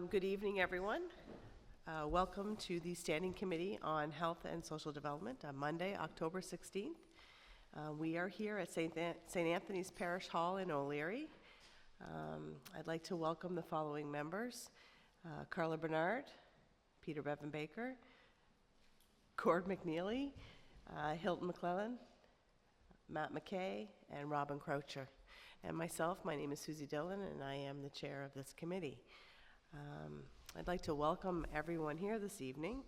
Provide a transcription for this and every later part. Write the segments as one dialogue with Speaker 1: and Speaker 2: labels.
Speaker 1: Good evening, everyone. Welcome to the Standing Committee on Health and Social Development on Monday, October 16th. We are here at St. Anthony's Parish Hall in O'Leary. I'd like to welcome the following members: Carla Bernard, Peter Bevan Baker, Cord McNeely, Hilton McClellan, Matt McKay, and Robin Croucher. And myself, my name is Susie Dillon, and I am the chair of this committee. I'd like to welcome everyone here this evening.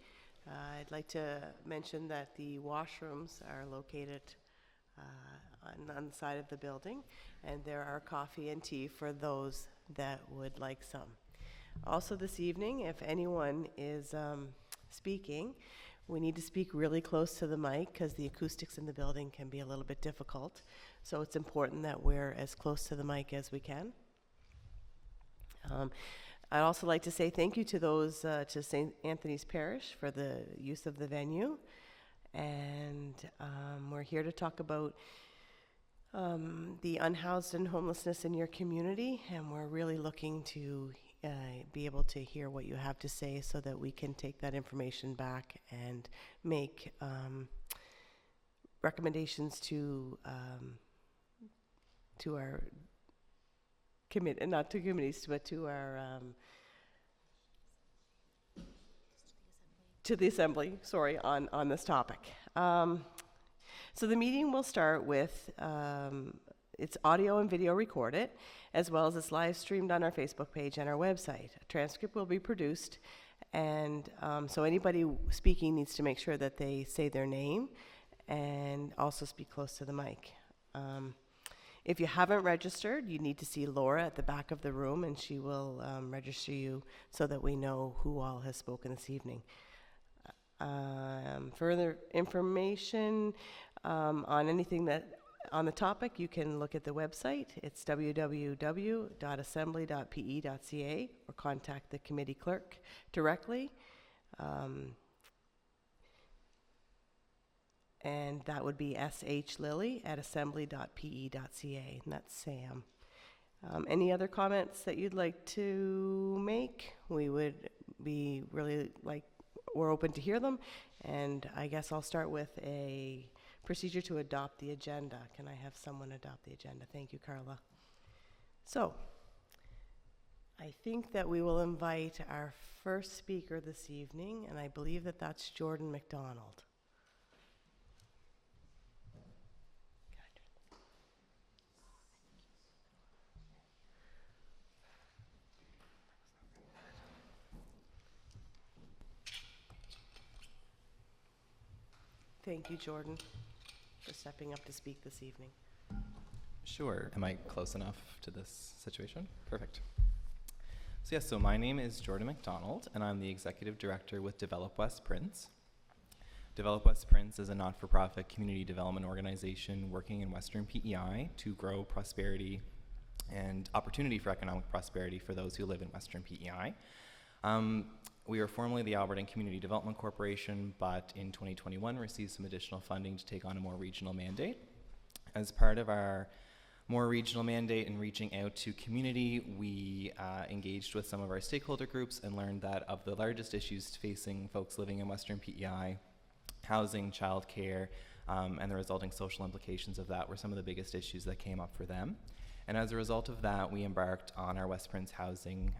Speaker 1: I'd like to mention that the washrooms are located on the side of the building, and there are coffee and tea for those that would like some. Also this evening, if anyone is speaking, we need to speak really close to the mic because the acoustics in the building can be a little bit difficult. So it's important that we're as close to the mic as we can. I'd also like to say thank you to those, to St. Anthony's Parish for the use of the venue. And we're here to talk about the unhoused and homelessness in your community. And we're really looking to be able to hear what you have to say so that we can take that information back and make recommendations to our committee, not to committees, but to our to the assembly. Sorry, on this topic. So the meeting will start with it's audio and video recorded, as well as it's live streamed on our Facebook page and our website. A transcript will be produced, and so anybody speaking needs to make sure that they say their name and also speak close to the mic. If you haven't registered, you need to see Laura at the back of the room, and she will register you so that we know who all has spoken this evening. Further information on anything that on the topic, you can look at the website. It's www.assembly.pe.ca, or contact the committee clerk directly. And that would be shlilly@assembly.pe.ca, and that's Sam. Any other comments that you'd like to make? We would be really we're open to hear them. And I guess I'll start with a procedure to adopt the agenda. Can I have someone adopt the agenda? Thank you, Carla. So I think that we will invite our first speaker this evening, and I believe that that's Jordan McDonald. Thank you, Jordan, for stepping up to speak this evening.
Speaker 2: Sure. Am I close enough to this situation? Perfect. So yes, so my name is Jordan McDonald, and I'm the Executive Director with Develop West Prince. Develop West Prince is a not-for-profit community development organization working in Western PEI to grow prosperity and opportunity for economic prosperity for those who live in Western PEI. We are formerly the Alberta Community Development Corporation, but in 2021 received some additional funding to take on a more regional mandate. As part of our more regional mandate and reaching out to community, we engaged with some of our stakeholder groups and learned that of the largest issues facing folks living in Western PEI, housing, childcare, and the resulting social implications of that were some of the biggest issues that came up for them. And as a result of that, we embarked on our West Prince Housing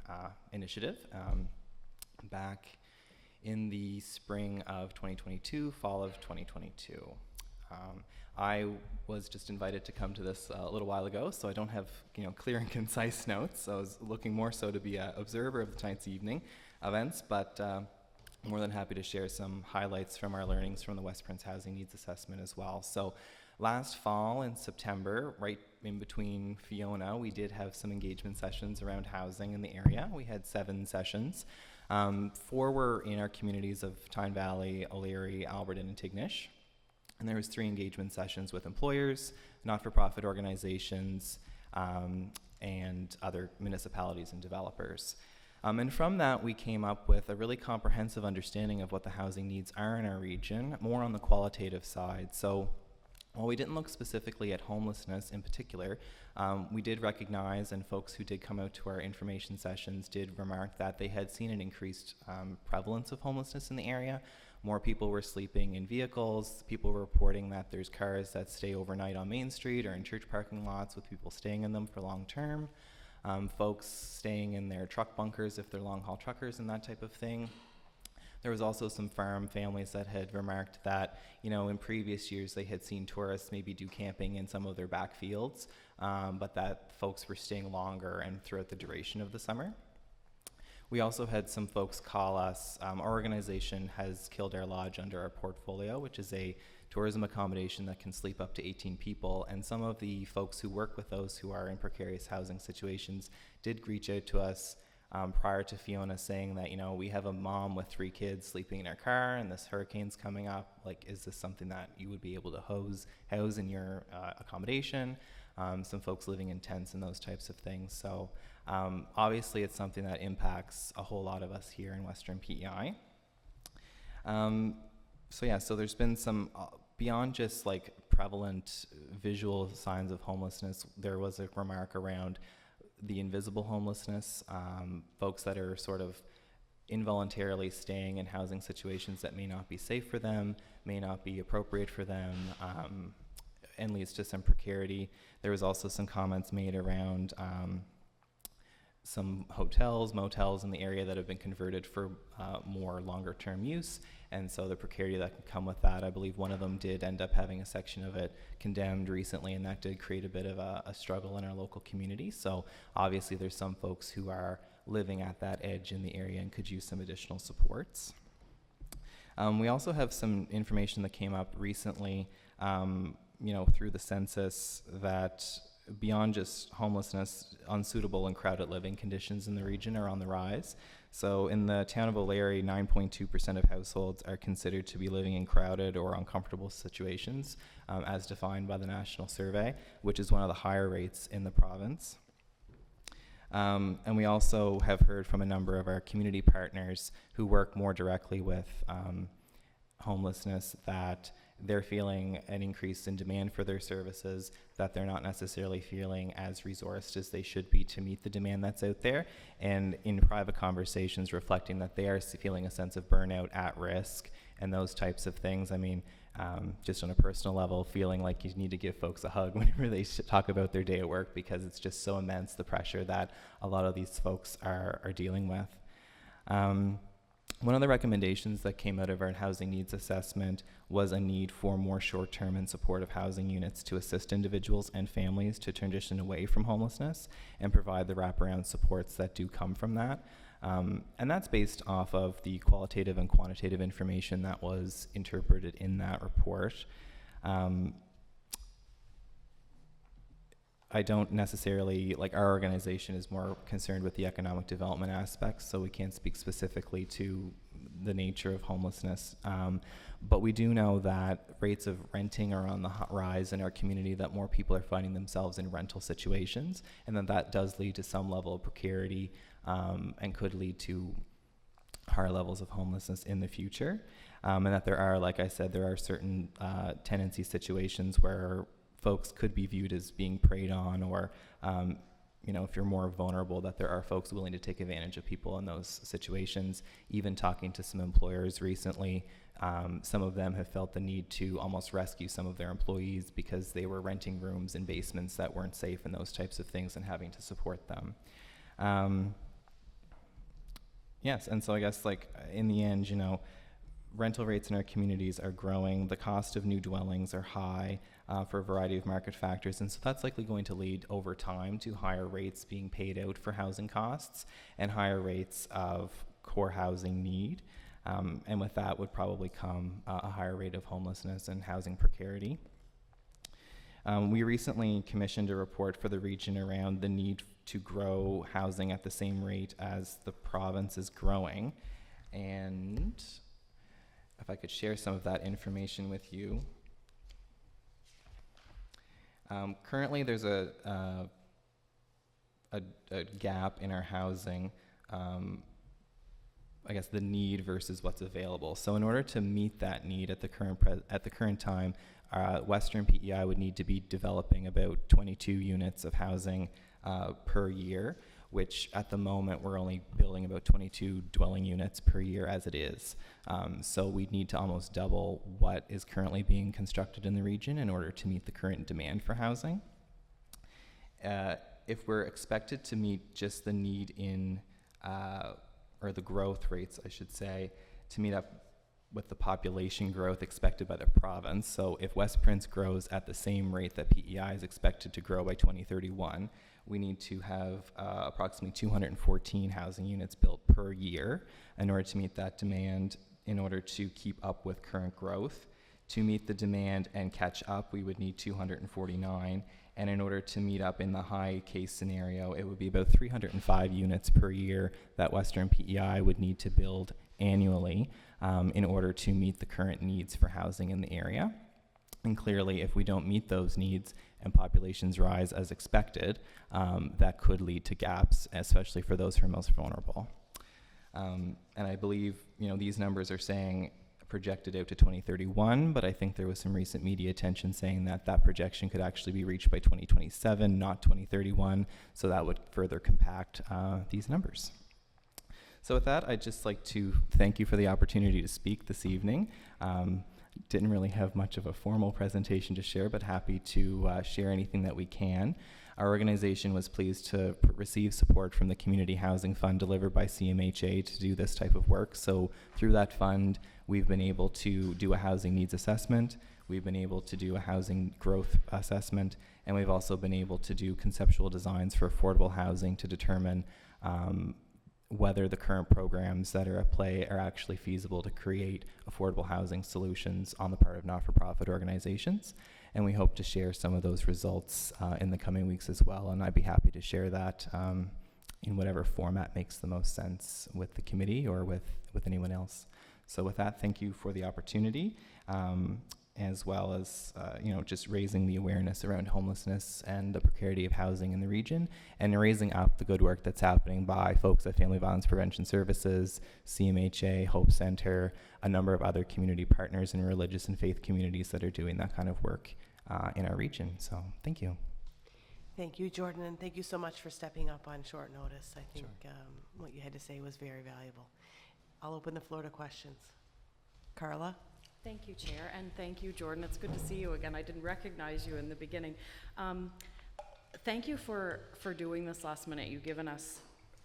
Speaker 2: Initiative. Back in the spring of 2022, fall of 2022. I was just invited to come to this a little while ago, so I don't have clear and concise notes. I was looking more so to be an observer of tonight's evening events, but more than happy to share some highlights from our learnings from the West Prince Housing Needs Assessment as well. So last fall in September, right in between Fiona, we did have some engagement sessions around housing in the area. We had 7 sessions. 4 were in our communities of Tyne Valley, O'Leary, Alberton, and Tignish. And there was 3 engagement sessions with employers, not-for-profit organizations, and other municipalities and developers. And from that, we came up with a really comprehensive understanding of what the housing needs are in our region, more on the qualitative side. So While we didn't look specifically at homelessness in particular, we did recognize, and folks who did come out to our information sessions did remark that they had seen an increased prevalence of homelessness in the area. More people were sleeping in vehicles. People were reporting that there's cars that stay overnight on Main Street or in church parking lots with people staying in them for long term. Folks staying in their truck bunkers if they're long haul truckers and that type of thing. There was also some farm families that had remarked that, in previous years they had seen tourists maybe do camping in some of their back fields, but that folks were staying longer and throughout the duration of the summer. We also had some folks call us. Our organization has Kildare Lodge under our portfolio, which is a tourism accommodation that can sleep up to 18 people. And some of the folks who work with those who are in precarious housing situations did reach out to us prior to Fiona, saying that, we have a mom with 3 kids sleeping in her car and this hurricane's coming up. Like, is this something that you would be able to house in your accommodation? Some folks living in tents and those types of things. So obviously it's something that impacts a whole lot of us here in Western PEI. So there's been some, beyond just like prevalent visual signs of homelessness, there was a remark around the invisible homelessness, folks that are sort of involuntarily staying in housing situations that may not be safe for them, may not be appropriate for them, and leads to some precarity. There was also some comments made around some hotels, motels in the area that have been converted for more longer term use, and so the precarity that can come with that. I believe one of them did end up having a section of it condemned recently, and that did create a bit of a struggle in our local community. So obviously there's some folks who are living at that edge in the area and could use some additional supports. We also have some information that came up recently through the census that beyond just homelessness, unsuitable and crowded living conditions in the region are on the rise. So in the town of O'Leary, 9.2% of households are considered to be living in crowded or uncomfortable situations, as defined by the National Survey, which is one of the higher rates in the province. And we also have heard from a number of our community partners who work more directly with homelessness that they're feeling an increase in demand for their services, that they're not necessarily feeling as resourced as they should be to meet the demand that's out there, and in private conversations reflecting that they are feeling a sense of burnout, at risk, and those types of things. I mean, just on a personal level, feeling like you need to give folks a hug whenever they talk about their day at work, because it's just so immense, the pressure that a lot of these folks are dealing with. One of the recommendations that came out of our housing needs assessment was a need for more short-term and supportive housing units to assist individuals and families to transition away from homelessness and provide the wraparound supports that do come from that. And that's based off of the qualitative and quantitative information that was interpreted in that report. I don't necessarily, our organization is more concerned with the economic development aspects, so we can't speak specifically to the nature of homelessness. But we do know that rates of renting are on the rise in our community, that more people are finding themselves in rental situations, and that does lead to some level of precarity and could lead to higher levels of homelessness in the future. And that there are, like I said, there are certain tenancy situations where folks could be viewed as being preyed on, or if you're more vulnerable, that there are folks willing to take advantage of people in those situations. Even talking to some employers recently, some of them have felt the need to almost rescue some of their employees because they were renting rooms in basements that weren't safe and those types of things, and having to support them. Yes, and so I guess in the end, rental rates in our communities are growing. The cost of new dwellings are high for a variety of market factors, and so that's likely going to lead over time to higher rates being paid out for housing costs and higher rates of core housing need. And with that would probably come a higher rate of homelessness and housing precarity. We recently commissioned a report for the region around the need to grow housing at the same rate as the province is growing. And if I could share some of that information with you. Currently there's a gap in our housing I guess, the need versus what's available. So in order to meet that need at the current time, Western PEI would need to be developing about 22 units of housing per year, which at the moment we're only building about 22 dwelling units per year as it is. So we'd need to almost double what is currently being constructed in the region in order to meet the current demand for housing. If we're expected to meet just the need in, or the growth rates, I should say, to meet up with the population growth expected by the province. So if West Prince grows at the same rate that PEI is expected to grow by 2031, we need to have approximately 214 housing units built per year in order to meet that demand, in order to keep up with current growth. To meet the demand and catch up, we would need 249. And in order to meet up in the high case scenario, it would be about 305 units per year that Western PEI would need to build annually in order to meet the current needs for housing in the area. And clearly, if we don't meet those needs and populations rise as expected, that could lead to gaps, especially for those who are most vulnerable. And I believe, these numbers are saying projected out to 2031, but I think there was some recent media attention saying that that projection could actually be reached by 2027, not 2031, so that would further compact these numbers. So with that, I'd just like to thank you for the opportunity to speak this evening. Didn't really have much of a formal presentation to share, but happy to share anything that we can. Our organization was pleased to receive support from the Community Housing Fund delivered by CMHA to do this type of work. So through that fund, we've been able to do a housing needs assessment, we've been able to do a housing growth assessment, and we've also been able to do conceptual designs for affordable housing to determine whether the current programs that are at play are actually feasible to create affordable housing solutions on the part of not-for-profit organizations. And we hope to share some of those results in the coming weeks as well. And I'd be happy to share that in whatever format makes the most sense with the committee or with anyone else. So with that, thank you for the opportunity, as well as just raising the awareness around homelessness and the precarity of housing in the region, and raising up the good work that's happening by folks at Family Violence Prevention Services, CMHA, Hope Center, a number of other community partners and religious and faith communities that are doing that kind of work in our region. So thank you.
Speaker 1: Thank you, Jordan, and thank you so much for stepping up on short notice. I think what you had to say was very valuable. I'll open the floor to questions. Carla?
Speaker 3: Thank you, Chair, and thank you, Jordan. It's good to see you again. I didn't recognize you in the beginning. Thank you for doing this last minute. You've given us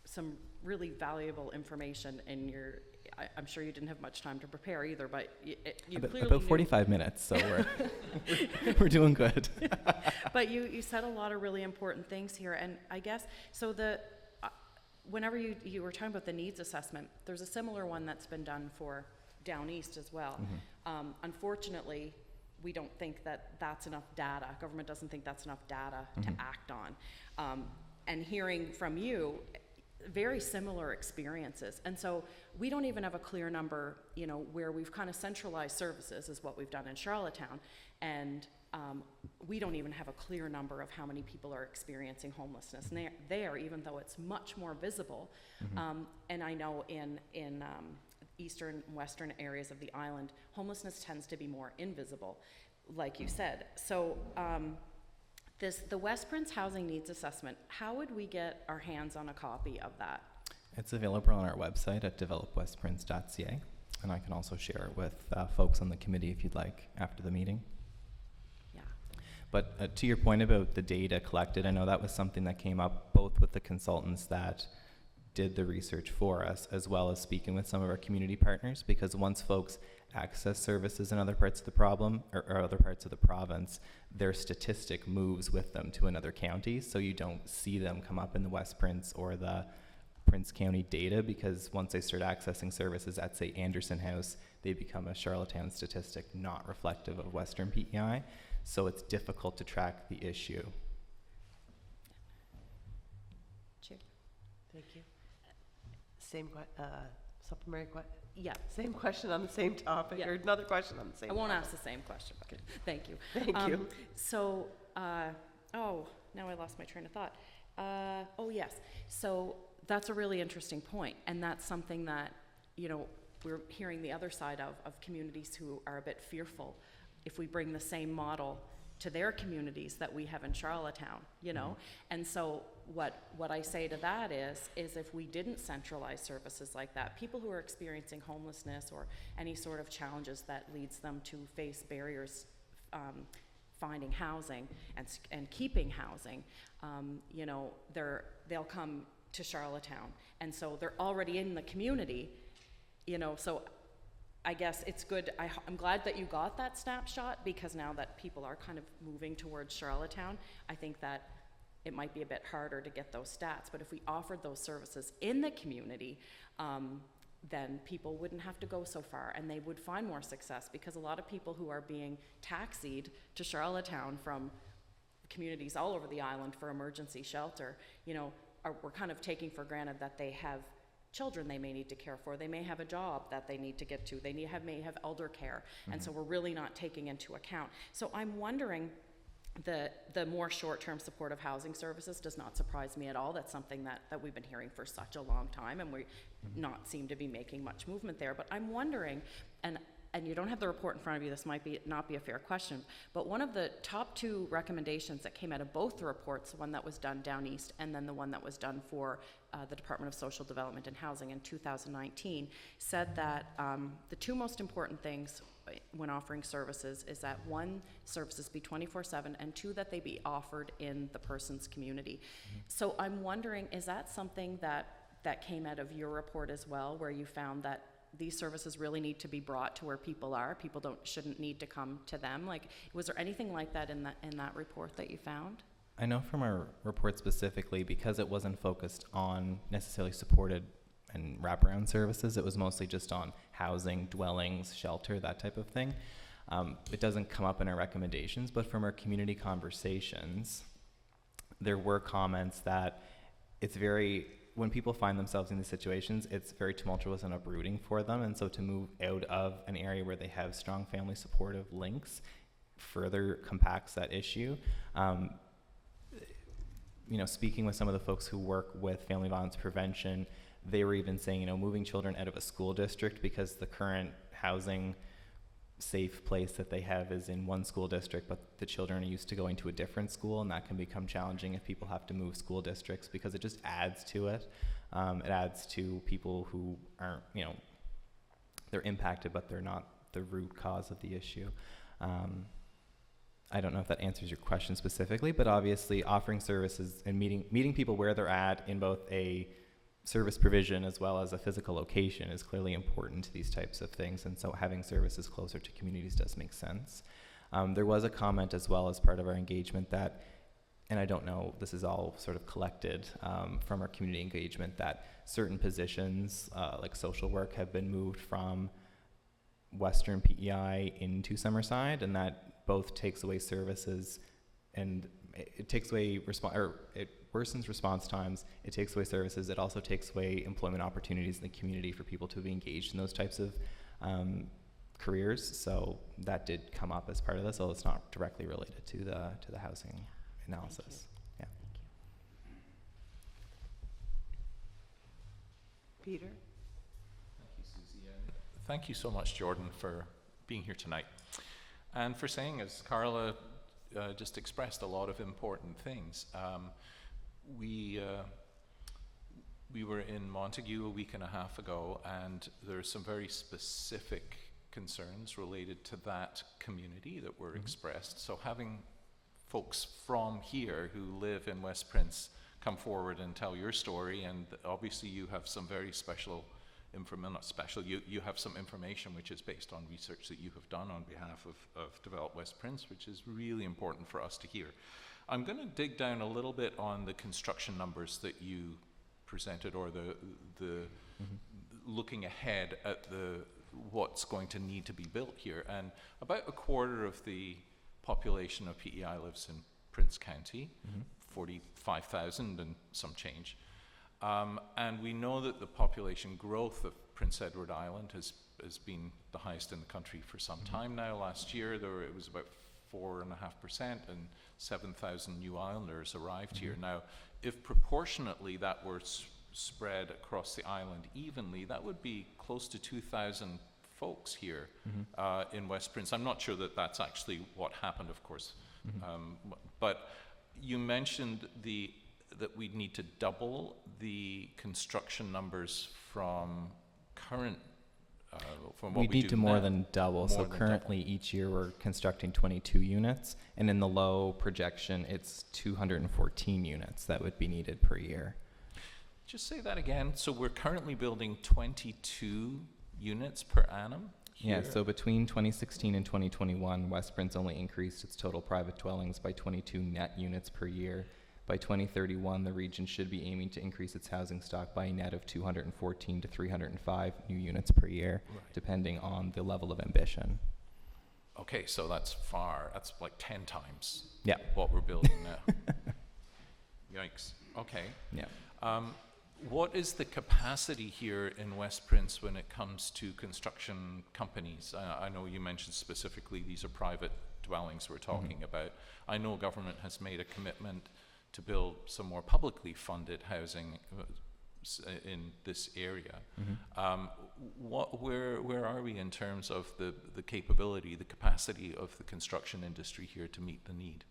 Speaker 3: some really valuable information in your, I'm sure you didn't have much time to prepare either, but you clearly
Speaker 2: about 45 minutes, so we're doing good.
Speaker 3: But you said a lot of really important things here, and I guess, so whenever you were talking about the needs assessment, there's a similar one that's been done for down east as well. Mm-hmm. Unfortunately, we don't think that that's enough data. Government doesn't think that's enough data mm-hmm. to act on. And hearing from you, very similar experiences. And so we don't even have a clear number, where we've kind of centralized services is what we've done in Charlottetown. And we don't even have a clear number of how many people are experiencing homelessness there, even though it's much more visible. Mm-hmm. And I know in eastern and western areas of the island, homelessness tends to be more invisible, like you said. So the West Prince Housing Needs Assessment, how would we get our hands on a copy of that?
Speaker 2: It's available on our website at developwestprince.ca, and I can also share it with folks on the committee if you'd like after the meeting.
Speaker 3: Yeah.
Speaker 2: But to your point about the data collected, I know that was something that came up both with the consultants that did the research for us, as well as speaking with some of our community partners, because once folks access services in other parts of the problem or other parts of the province, their statistic moves with them to another county, so you don't see them come up in the West Prince or the Prince County data, because once they start accessing services at, say, Anderson House, they become a Charlottetown statistic not reflective of Western PEI, so it's difficult to track the issue.
Speaker 3: Chair.
Speaker 1: Thank you. Same supplementary question?
Speaker 3: Yeah.
Speaker 1: Same question on the same topic,
Speaker 3: yeah.
Speaker 1: Or another question on the same
Speaker 3: I won't
Speaker 1: topic.
Speaker 3: ask the same question. Okay. Thank you.
Speaker 1: Thank you.
Speaker 3: So, now I lost my train of thought. Oh, yes. So that's a really interesting point, and that's something that you know, we're hearing the other side of communities who are a bit fearful if we bring the same model to their communities that we have in Charlottetown, you know? And so what I say to that is if we didn't centralize services like that, people who are experiencing homelessness or any sort of challenges that leads them to face barriers finding housing and keeping housing, you know, they'll come to Charlottetown. And so they're already in the community, you know, so I guess it's good. I'm glad that you got that snapshot, because now that people are kind of moving towards Charlottetown, I think that it might be a bit harder to get those stats. But if we offered those services in the community, then people wouldn't have to go so far, and they would find more success, because a lot of people who are being taxied to Charlottetown from communities all over the island for emergency shelter, you know, we're kind of taking for granted that they have children they may need to care for, they may have a job that they need to get to, they may have elder care, and so we're really not taking into account. So I'm wondering, the more short-term supportive housing services does not surprise me at all. That's something that we've been hearing for such a long time, and we not seem to be making much movement there. But I'm wondering, and you don't have the report in front of you, this might not be a fair question, but one of the top 2 recommendations that came out of both the reports, the one that was done down east and then the one that was done for the Department of Social Development and Housing in 2019, said that the 2 most important things when offering services is that 1, services be 24/7, and 2, that they be offered in the person's community. So I'm wondering, is that something that came out of your report as well, where you found that these services really need to be brought to where people are? People shouldn't need to come to them. Like, was there anything like that in that report that you found?
Speaker 2: I know from our report specifically, because it wasn't focused on necessarily supported and wraparound services, it was mostly just on housing, dwellings, shelter, that type of thing. It doesn't come up in our recommendations, but from our community conversations, there were comments that when people find themselves in these situations, it's very tumultuous and uprooting for them, and so to move out of an area where they have strong family supportive links further compacts that issue. You know, speaking with some of the folks who work with family violence prevention, they were even saying, you know, moving children out of a school district, because the current housing safe place that they have is in one school district, but the children are used to going to a different school, and that can become challenging if people have to move school districts, because it just adds to it. It adds to people who aren't, you know, they're impacted, but they're not the root cause of the issue. I don't know if that answers your question specifically, but obviously offering services and meeting people where they're at in both a service provision as well as a physical location is clearly important to these types of things, and so having services closer to communities does make sense. There was a comment as well as part of our engagement that, and I don't know, this is all sort of collected from our community engagement, that certain positions like social work have been moved from Western PEI into Summerside, and that both takes away services, and it takes away it worsens response times, it takes away services, it also takes away employment opportunities in the community for people to be engaged in those types of careers. So that did come up as part of this, although it's not directly related to the housing analysis. Yeah.
Speaker 1: Peter?
Speaker 4: Thank you, Susie. Thank you so much, Jordan, for being here tonight, and for saying, as Carla just expressed, a lot of important things. We were in Montague a week and a half ago, and there's some very specific concerns related to that community that were expressed. So having folks from here who live in West Prince come forward and tell your story, and obviously you have some very special not special, you have some information which is based on research that you have done on behalf of Develop West Prince, which is really important for us to hear. I'm going to dig down a little bit on the construction numbers that you presented, or the looking ahead at what's going to need to be built here. And about a quarter of the population of PEI lives in Prince County, 45,000 and some change. And we know that the population growth of Prince Edward Island has been the highest in the country for some time now. Last year it was about 4.5%, and 7,000 new islanders arrived here. Now, if proportionately that were spread across the island evenly, that would be close to 2,000 folks here in West Prince. I'm not sure that that's actually what happened, of course. But you mentioned that we need to double the construction numbers from current, from what we do
Speaker 2: need to more
Speaker 4: now.
Speaker 2: than double.
Speaker 4: More
Speaker 2: So
Speaker 4: than
Speaker 2: currently each year we're constructing 22 units, and in the low projection it's 214 units that would be needed per year.
Speaker 4: Just say that again. So we're currently building 22 units per annum here?
Speaker 2: Yeah, so between 2016 and 2021, West Prince only increased its total private dwellings by 22 net units per year. By 2031, the region should be aiming to increase its housing stock by a net of 214 to 305 new units per year, depending on the level of ambition.
Speaker 4: Okay, so that's like 10 times
Speaker 2: Yeah.
Speaker 4: what we're building now. Yikes. Okay.
Speaker 2: Yeah.
Speaker 4: What is the capacity here in West Prince when it comes to construction companies? I know you mentioned specifically these are private dwellings we're talking about. I know government has made a commitment to build some more publicly funded housing in this area. Where are we in terms of the capability, the capacity of the construction industry here to meet the need?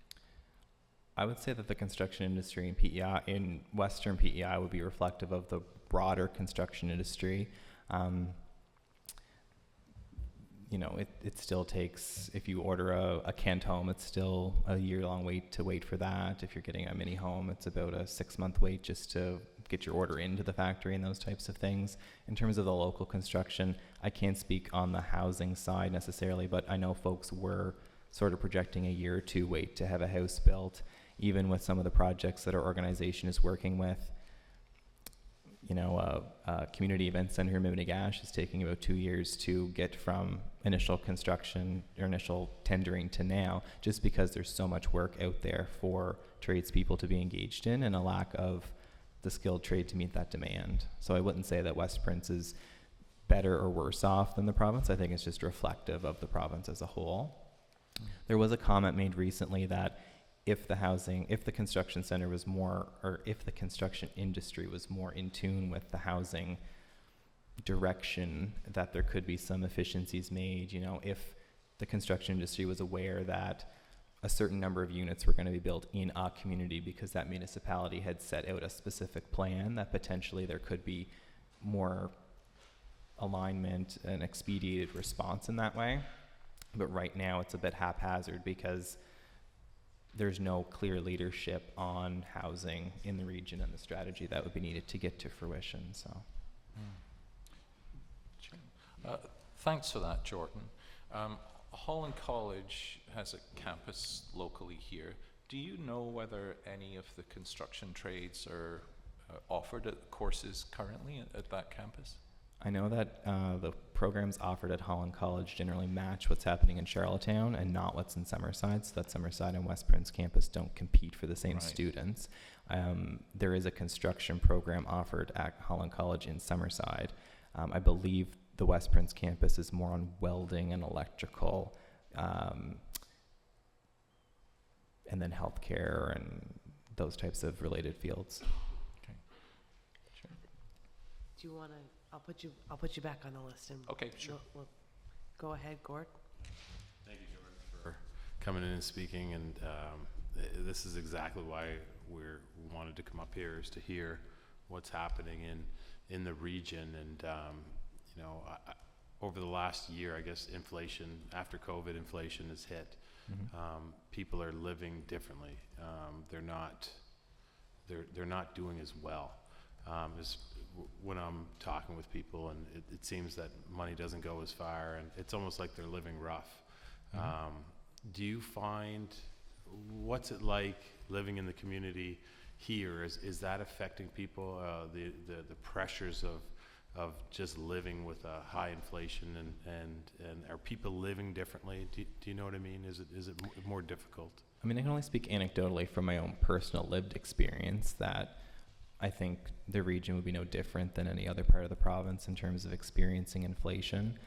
Speaker 2: I would say that the construction industry in PEI, in Western PEI, would be reflective of the broader construction industry. You know, it still takes, if you order a Kent home, it's still a year-long wait for that. If you're getting a mini home, it's about a 6-month wait just to get your order into the factory and those types of things. In terms of the local construction, I can't speak on the housing side necessarily, but I know folks were sort of projecting a year or two wait to have a house built, even with some of the projects that our organization is working with. You know, a community event center in Miminigash is taking about 2 years to get from initial construction or initial tendering to now, just because there's so much work out there for tradespeople to be engaged in and a lack of the skilled trade to meet that demand. So I wouldn't say that West Prince is better or worse off than the province. I think it's just reflective of the province as a whole. There was a comment made recently that if the construction center was more, or if the construction industry was more in tune with the housing direction, that there could be some efficiencies made. You know, if the construction industry was aware that a certain number of units were going to be built in a community because that municipality had set out a specific plan, that potentially there could be more alignment and expedited response in that way. But right now it's a bit haphazard because there's no clear leadership on housing in the region and the strategy that would be needed to get to fruition. So,
Speaker 4: thanks for that, Jordan. Holland College has a campus locally here. Do you know whether any of the construction trades are offered at courses currently at that campus?
Speaker 2: I know that the programs offered at Holland College generally match what's happening in Charlottetown and not what's in Summerside, so that Summerside and West Prince campus don't compete for the same students. There is a construction program offered at Holland College in Summerside. I believe the West Prince campus is more on welding and electrical, and then healthcare and those types of related fields.
Speaker 4: Okay. Sure.
Speaker 1: Do you want to? I'll put you back on the list and
Speaker 4: Okay, sure.
Speaker 1: we'll go ahead, Gord.
Speaker 5: Thank you, Jordan, for coming in and speaking. And this is exactly why we wanted to come up here, is to hear what's happening in the region. And you know, over the last year, I guess inflation, after COVID, inflation has hit. People are living differently. They're not doing as well. When I'm talking with people, and it seems that money doesn't go as far, and it's almost like they're living rough. Do you find, what's it like living in the community here? Is that affecting people, the pressures of just living with a high inflation, and are people living differently? Do you know what I mean? Is it more difficult?
Speaker 2: I mean, I can only speak anecdotally from my own personal lived experience that I think the region would be no different than any other part of the province in terms of experiencing inflation.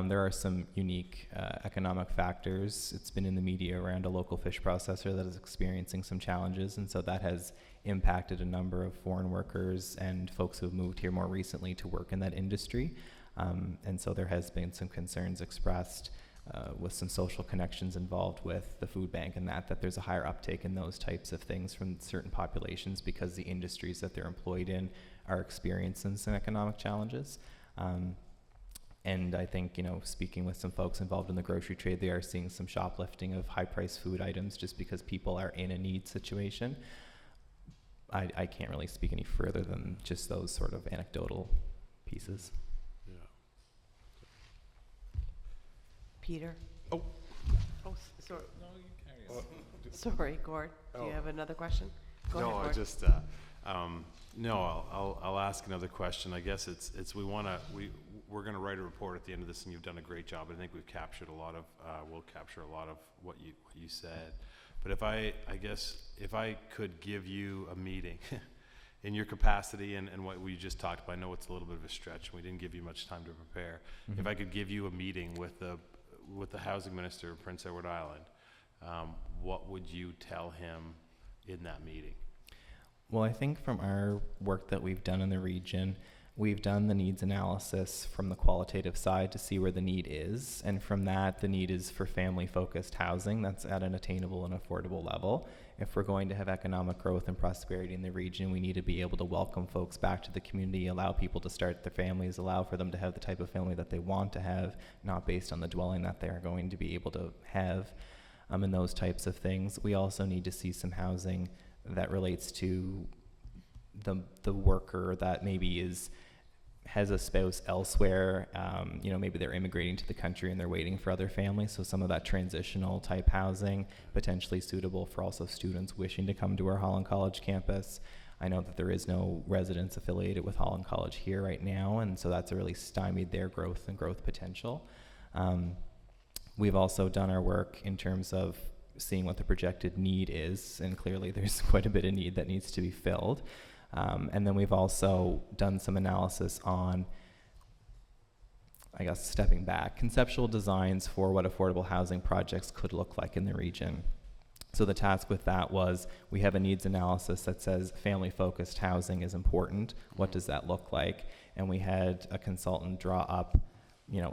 Speaker 2: There are some unique economic factors. It's been in the media around a local fish processor that is experiencing some challenges, and so that has impacted a number of foreign workers and folks who have moved here more recently to work in that industry. And so there has been some concerns expressed with some social connections involved with the food bank and that there's a higher uptake in those types of things from certain populations because the industries that they're employed in are experiencing some economic challenges. And I think, speaking with some folks involved in the grocery trade, they are seeing some shoplifting of high-priced food items just because people are in a need situation. I can't really speak any further than just those sort of anecdotal pieces.
Speaker 5: Yeah.
Speaker 1: Peter?
Speaker 5: Oh.
Speaker 1: Oh, sorry.
Speaker 4: No, you carry on.
Speaker 1: Sorry, Gord. Do you
Speaker 5: Oh.
Speaker 1: have another question? Go
Speaker 5: No,
Speaker 1: ahead,
Speaker 5: I
Speaker 1: Gord.
Speaker 5: just, I'll ask another question. I guess we're gonna write a report at the end of this, and you've done a great job. I think we've captured we'll capture a lot of what you said. But if I could give you a meeting in your capacity and what we just talked about, I know it's a little bit of a stretch, and we didn't give you much time to prepare.
Speaker 2: Mm-hmm.
Speaker 5: If I could give you a meeting with the housing minister of Prince Edward Island, what would you tell him in that meeting?
Speaker 2: Well, I think from our work that we've done in the region, we've done the needs analysis from the qualitative side to see where the need is. And from that, the need is for family-focused housing that's at an attainable and affordable level. If we're going to have economic growth and prosperity in the region, we need to be able to welcome folks back to the community, allow people to start their families, allow for them to have the type of family that they want to have, not based on the dwelling that they're going to be able to have, and those types of things. We also need to see some housing that relates to the worker that maybe has a spouse elsewhere, maybe they're immigrating to the country and they're waiting for other families, so some of that transitional type housing, potentially suitable for also students wishing to come to our Holland College campus. I know that there is no residence affiliated with Holland College here right now, and so that's really stymied their growth and growth potential. We've also done our work in terms of seeing what the projected need is, and clearly there's quite a bit of need that needs to be filled. And then we've also done some analysis on, stepping back, conceptual designs for what affordable housing projects could look like in the region. So the task with that was, we have a needs analysis that says family-focused housing is important. What does that look like? And we had a consultant draw up,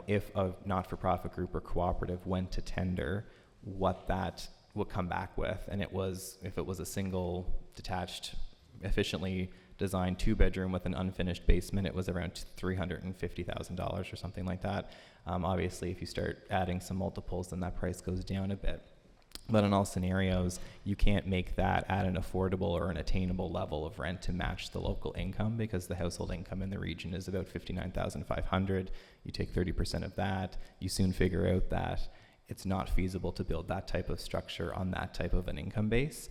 Speaker 2: if a not-for-profit group or cooperative went to tender, what that would come back with. And if it was a single detached, efficiently designed 2-bedroom with an unfinished basement, it was around $350,000 or something like that. Obviously, if you start adding some multiples, then that price goes down a bit. But in all scenarios, you can't make that at an affordable or an attainable level of rent to match the local income, because the household income in the region is about $59,500. You take 30% of that, you soon figure out that it's not feasible to build that type of structure on that type of an income base.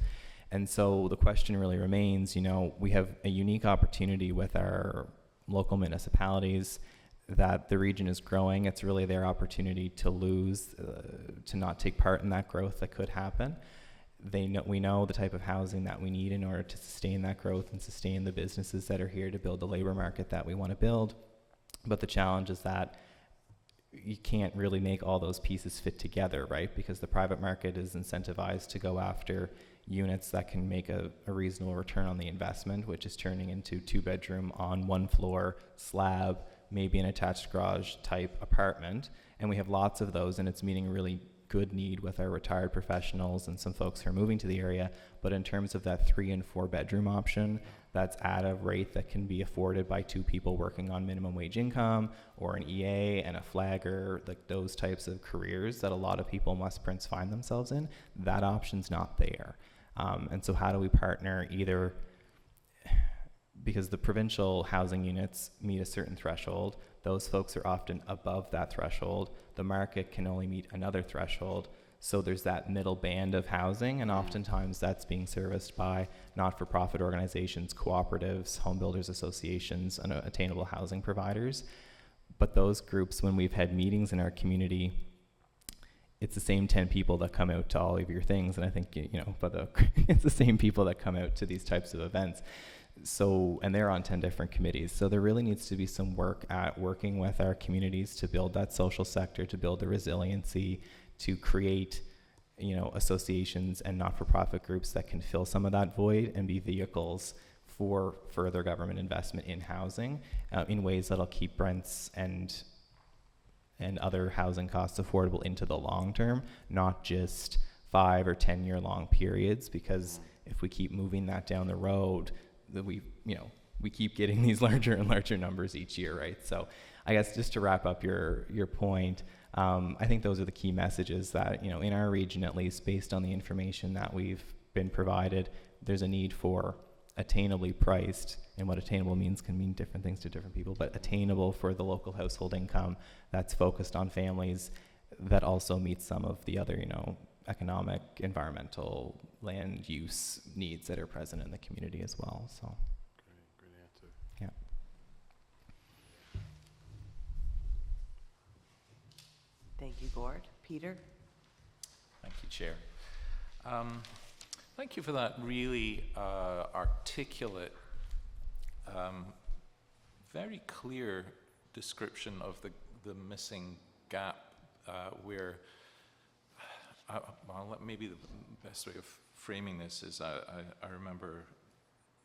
Speaker 2: And so the question really remains, we have a unique opportunity with our local municipalities that the region is growing. It's really their opportunity to lose, to not take part in that growth that could happen. We know the type of housing that we need in order to sustain that growth and sustain the businesses that are here to build the labor market that we want to build. But the challenge is that you can't really make all those pieces fit together, right? Because the private market is incentivized to go after units that can make a reasonable return on the investment, which is turning into 2-bedroom on 1-floor slab, maybe an attached garage type apartment. And we have lots of those, and it's meeting a really good need with our retired professionals and some folks who are moving to the area. But in terms of that 3- and 4-bedroom option, that's at a rate that can be afforded by 2 people working on minimum wage income, or an EA and a flagger, like those types of careers that a lot of people in West Prince find themselves in. That option's not there. And so how do we partner, either because the provincial housing units meet a certain threshold, those folks are often above that threshold, the market can only meet another threshold, so there's that middle band of housing, and oftentimes that's being serviced by not-for-profit organizations, cooperatives, home builders associations, and attainable housing providers. But those groups, when we've had meetings in our community, it's the same 10 people that come out to all of your things, and I think, it's the same people that come out to these types of events. So, and they're on 10 different committees. So there really needs to be some work at working with our communities to build that social sector, to build the resiliency, to create, associations and not-for-profit groups that can fill some of that void and be vehicles for further government investment in housing in ways that'll keep rents and other housing costs affordable into the long term, not just 5 or 10 year long periods, because if we keep moving that down the road, that we keep getting these larger and larger numbers each year, right? So I guess just to wrap up your point, I think those are the key messages that, in our region, at least based on the information that we've been provided, there's a need for attainably priced, and what attainable means can mean different things to different people, but attainable for the local household income that's focused on families, that also meets some of the other, economic, environmental, land use needs that are present in the community as well. So,
Speaker 5: Great answer.
Speaker 2: yeah.
Speaker 1: Thank you, Gord. Peter?
Speaker 4: Thank you, Chair. Thank you for that really articulate, very clear description of the missing gap where, maybe the best way of framing this is I remember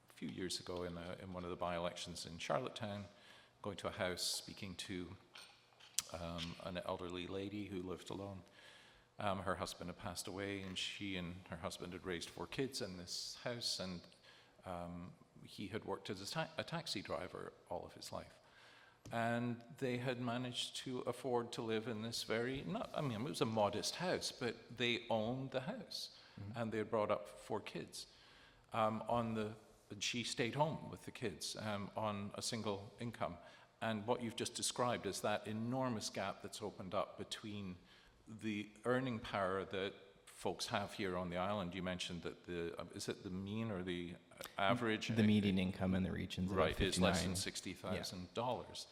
Speaker 4: a few years ago in one of the by-elections in Charlottetown, going to a house, speaking to an elderly lady who lived alone. Her husband had passed away, and she and her husband had raised 4 kids in this house, and he had worked as a taxi driver all of his life. And they had managed to afford to live in this it was a modest house, but they owned the house, and they had brought up 4 kids. She stayed home with the kids on a single income. And what you've just described is that enormous gap that's opened up between the earning power that folks have here on the island. You mentioned that is it the mean or the average?
Speaker 2: The median income in the regions,
Speaker 4: right, is less than
Speaker 2: $59,000.
Speaker 4: $60,000.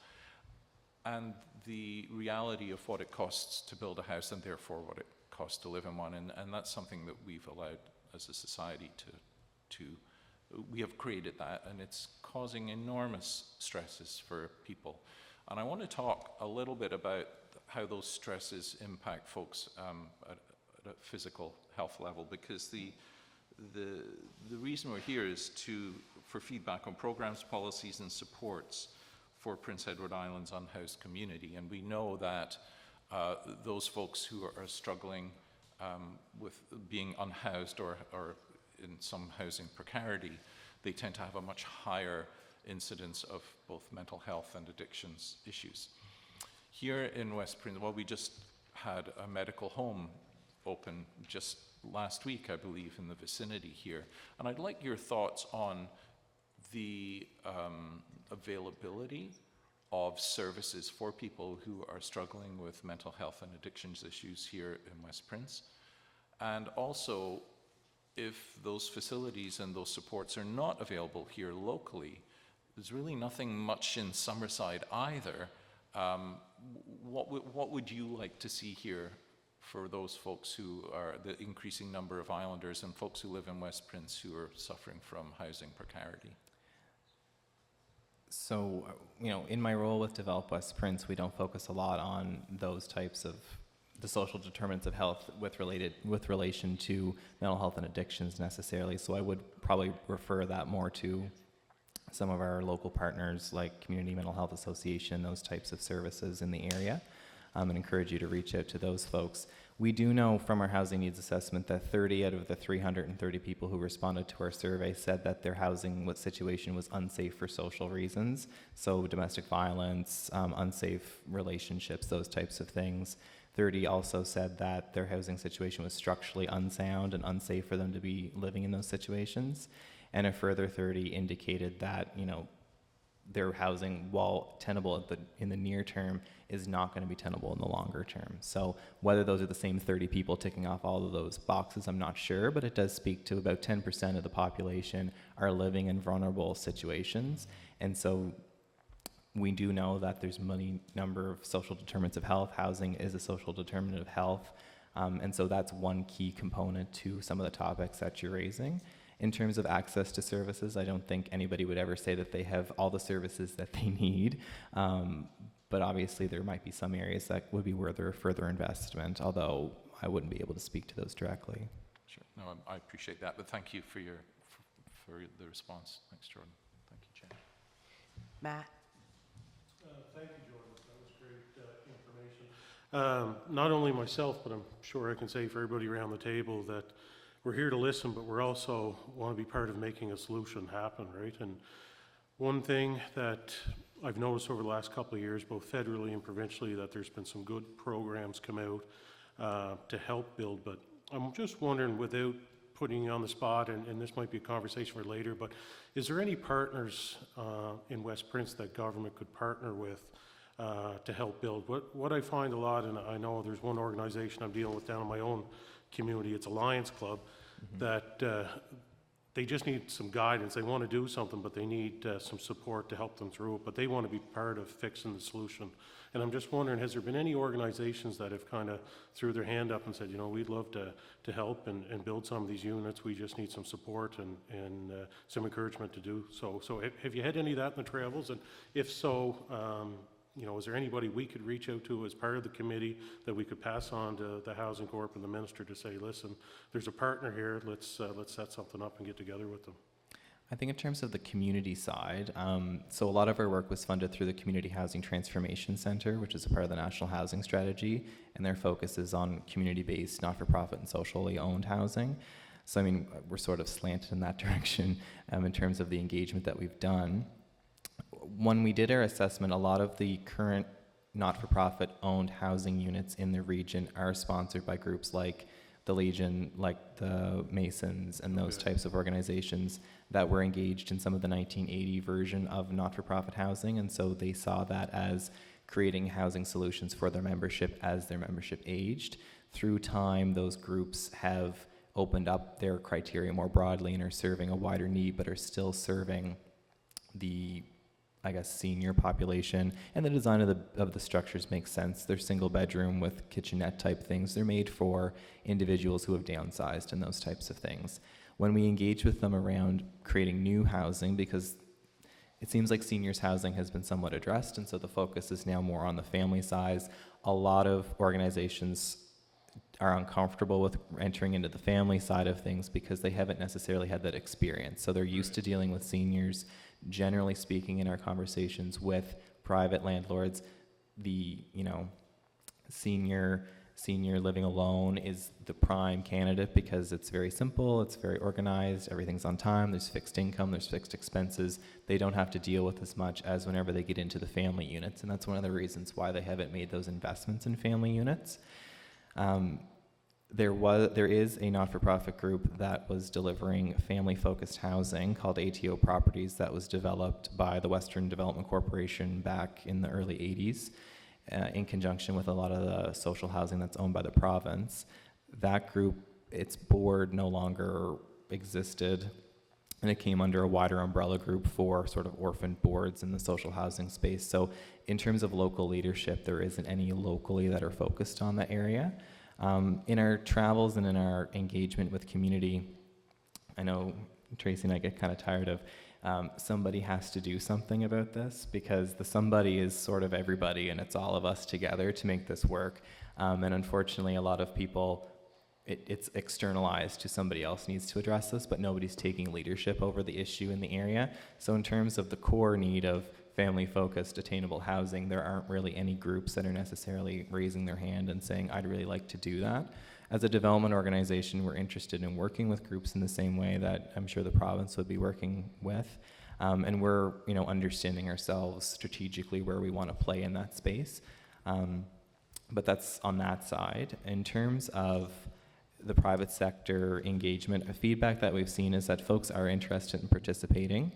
Speaker 4: And the reality of what it costs to build a house, and therefore what it costs to live in one, and that's something that we've allowed as a society we have created that, and it's causing enormous stresses for people. And I want to talk a little bit about how those stresses impact folks at a physical health level, because the reason we're here is for feedback on programs, policies, and supports for Prince Edward Island's unhoused community. And we know that those folks who are struggling with being unhoused or in some housing precarity, they tend to have a much higher incidence of both mental health and addictions issues. Here in West Prince, we just had a medical home open just last week, I believe, in the vicinity here. And I'd like your thoughts on the availability of services for people who are struggling with mental health and addictions issues here in West Prince. And also, if those facilities and those supports are not available here locally, there's really nothing much in Summerside either. What would you like to see here for those folks who are the increasing number of islanders and folks who live in West Prince who are suffering from housing precarity?
Speaker 2: So, in my role with Develop West Prince, we don't focus a lot on those types of the social determinants of health with relation to mental health and addictions necessarily. So I would probably refer that more to some of our local partners like Community Mental Health Association, those types of services in the area, and encourage you to reach out to those folks. We do know from our housing needs assessment that 30 out of the 330 people who responded to our survey said that their housing situation was unsafe for social reasons. So domestic violence, unsafe relationships, those types of things. 30 also said that their housing situation was structurally unsound and unsafe for them to be living in those situations. And a further 30 indicated that, their housing, while tenable in the near term, is not going to be tenable in the longer term. So whether those are the same 30 people ticking off all of those boxes, I'm not sure, but it does speak to about 10% of the population are living in vulnerable situations. And so we do know that there's many number of social determinants of health. Housing is a social determinant of health. And so that's one key component to some of the topics that you're raising. In terms of access to services, I don't think anybody would ever say that they have all the services that they need. But obviously there might be some areas that would be worth further investment, although I wouldn't be able to speak to those directly.
Speaker 4: Sure. No, I appreciate that, but thank you for for the response. Thanks, Jordan. Thank you, Jen.
Speaker 1: Matt?
Speaker 6: Thank you, Jordan. That was great information. Not only myself, but I'm sure I can say for everybody around the table that we're here to listen, but we're also want to be part of making a solution happen, right? And one thing that I've noticed over the last couple of years, both federally and provincially, that there's been some good programs come out to help build, but I'm just wondering, without putting you on the spot, and this might be a conversation for later, but is there any partners in West Prince that government could partner with to help build? What I find a lot, and I know there's one organization I'm dealing with down in my own community, it's a Lions Club, that they just need some guidance. They want to do something, but they need some support to help them through it, but they want to be part of fixing the solution. And I'm just wondering, has there been any organizations that have kind of threw their hand up and said, you know, we'd love to help and build some of these units, we just need some support and some encouragement to do so. So have you had any of that in the travels? And if so, you know, is there anybody we could reach out to as part of the committee that we could pass on to the Housing Corp and the Minister to say, listen, there's a partner here, let's set something up and get together with them?
Speaker 2: I think in terms of the community side, so a lot of our work was funded through the Community Housing Transformation Center, which is a part of the National Housing Strategy, and their focus is on community-based, not-for-profit and socially owned housing. So I mean, we're sort of slanted in that direction in terms of the engagement that we've done. When we did our assessment, a lot of the current not-for-profit owned housing units in the region are sponsored by groups like the Legion, like the Masons, and those types of organizations that were engaged in some of the 1980 version of not-for-profit housing, and so they saw that as creating housing solutions for their membership as their membership aged. Through time, those groups have opened up their criteria more broadly and are serving a wider need, but are still serving the, I guess, senior population, and the design of the structures makes sense. They're single bedroom with kitchenette type things. They're made for individuals who have downsized and those types of things. When we engage with them around creating new housing, because it seems like seniors housing has been somewhat addressed, and so the focus is now more on the family size. A lot of organizations are uncomfortable with entering into the family side of things because they haven't necessarily had that experience. So they're used to dealing with seniors. Generally speaking, in our conversations with private landlords, the, you know, senior living alone is the prime candidate because it's very simple, it's very organized, everything's on time, there's fixed income, there's fixed expenses. They don't have to deal with as much as whenever they get into the family units, and that's one of the reasons why they haven't made those investments in family units. There is a not-for-profit group that was delivering family-focused housing called ATO Properties that was developed by the Western Development Corporation back in the early 80s in conjunction with a lot of the social housing that's owned by the province. That group, its board no longer existed, and it came under a wider umbrella group for sort of orphaned boards in the social housing space. So in terms of local leadership, there isn't any locally that are focused on that area. In our travels and in our engagement with community, I know Tracy and I get kind of tired of somebody has to do something about this, because the somebody is sort of everybody, and it's all of us together to make this work. And unfortunately, a lot of people, it's externalized to somebody else needs to address this, but nobody's taking leadership over the issue in the area. So in terms of the core need of family-focused, attainable housing, there aren't really any groups that are necessarily raising their hand and saying, I'd really like to do that. As a development organization, we're interested in working with groups in the same way that I'm sure the province would be working with. And we're, you know, understanding ourselves strategically where we want to play in that space. But that's on that side. In terms of the private sector engagement, a feedback that we've seen is that folks are interested in participating.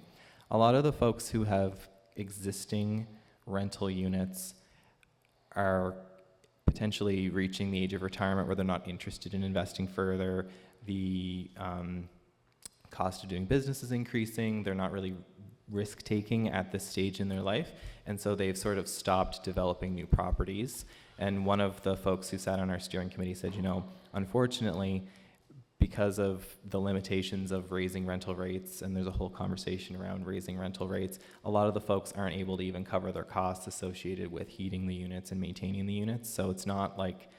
Speaker 2: A lot of the folks who have existing rental units are potentially reaching the age of retirement where they're not interested in investing further. The cost of doing business is increasing. They're not really risk-taking at this stage in their life, and so they've sort of stopped developing new properties. And one of the folks who sat on our steering committee said, you know, unfortunately, because of the limitations of raising rental rates, and there's a whole conversation around raising rental rates, a lot of the folks aren't able to even cover their costs associated with heating the units and maintaining the units. So it's not like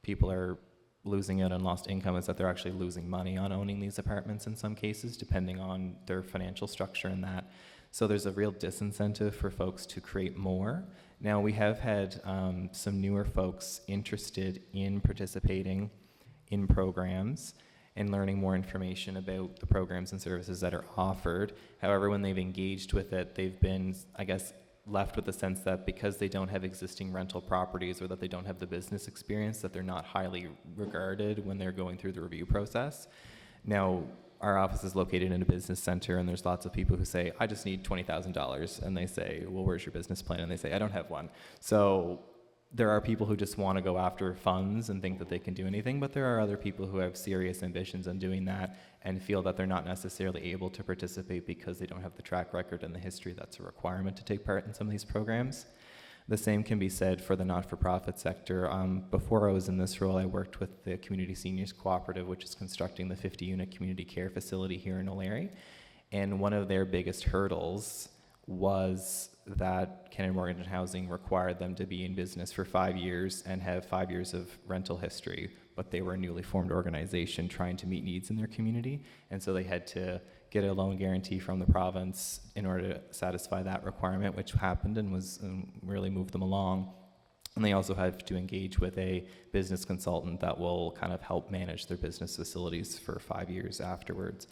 Speaker 2: people are losing out on lost income, it's that they're actually losing money on owning these apartments in some cases, depending on their financial structure and that. So there's a real disincentive for folks to create more. Now, we have had some newer folks interested in participating in programs and learning more information about the programs and services that are offered. However, when they've engaged with it, they've been, I guess, left with the sense that because they don't have existing rental properties or that they don't have the business experience, that they're not highly regarded when they're going through the review process. Now, our office is located in a business center, and there's lots of people who say, I just need $20,000. And they say, well, where's your business plan? And they say, I don't have one. So there are people who just want to go after funds and think that they can do anything, but there are other people who have serious ambitions on doing that and feel that they're not necessarily able to participate because they don't have the track record and the history that's a requirement to take part in some of these programs. The same can be said for the not-for-profit sector. Before I was in this role, I worked with the Community Seniors Cooperative, which is constructing the 50-unit community care facility here in O'Leary. And one of their biggest hurdles was that Canada Mortgage and Housing required them to be in business for 5 years and have 5 years of rental history, but they were a newly formed organization trying to meet needs in their community, and so they had to get a loan guarantee from the province in order to satisfy that requirement, which happened and was really moved them along. And they also have to engage with a business consultant that will kind of help manage their business facilities for 5 years afterwards.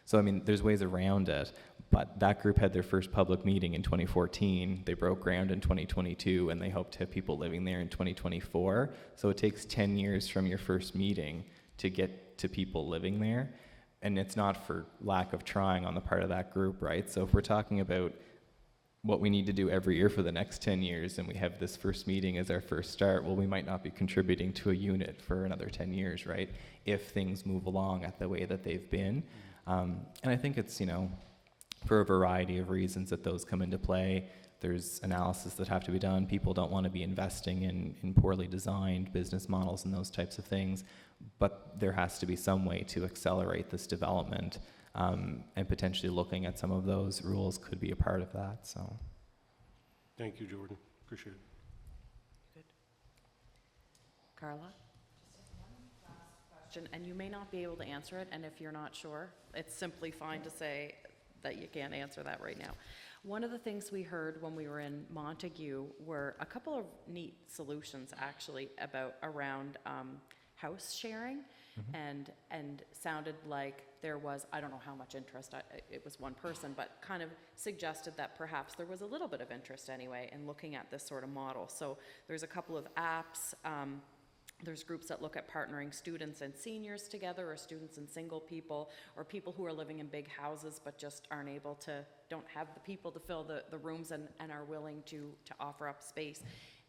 Speaker 2: So, I mean, there's ways around it, but that group had their first public meeting in 2014. They broke ground in 2022, and they hope to have people living there in 2024. So it takes 10 years from your first meeting to get to people living there. And it's not for lack of trying on the part of that group, right? So if we're talking about what we need to do every year for the next 10 years, and we have this first meeting as our first start, well, we might not be contributing to a unit for another 10 years, right? If things move along at the way that they've been. And I think it's, you know, for a variety of reasons that those come into play. There's analysis that have to be done. People don't want to be investing in poorly designed business models and those types of things, but there has to be some way to accelerate this development, and potentially looking at some of those rules could be a part of that, so.
Speaker 6: Thank you, Jordan. Appreciate it.
Speaker 1: Good. Carla?
Speaker 3: And you may not be able to answer it, and if you're not sure, it's simply fine to say that you can't answer that right now. One of the things we heard when we were in Montague were a couple of neat solutions actually around house sharing, and sounded like there was, I don't know how much interest, it was one person, but kind of suggested that perhaps there was a little bit of interest anyway in looking at this sort of model. So there's a couple of apps. There's groups that look at partnering students and seniors together, or students and single people, or people who are living in big houses but just don't have the people to fill the rooms and are willing to offer up space.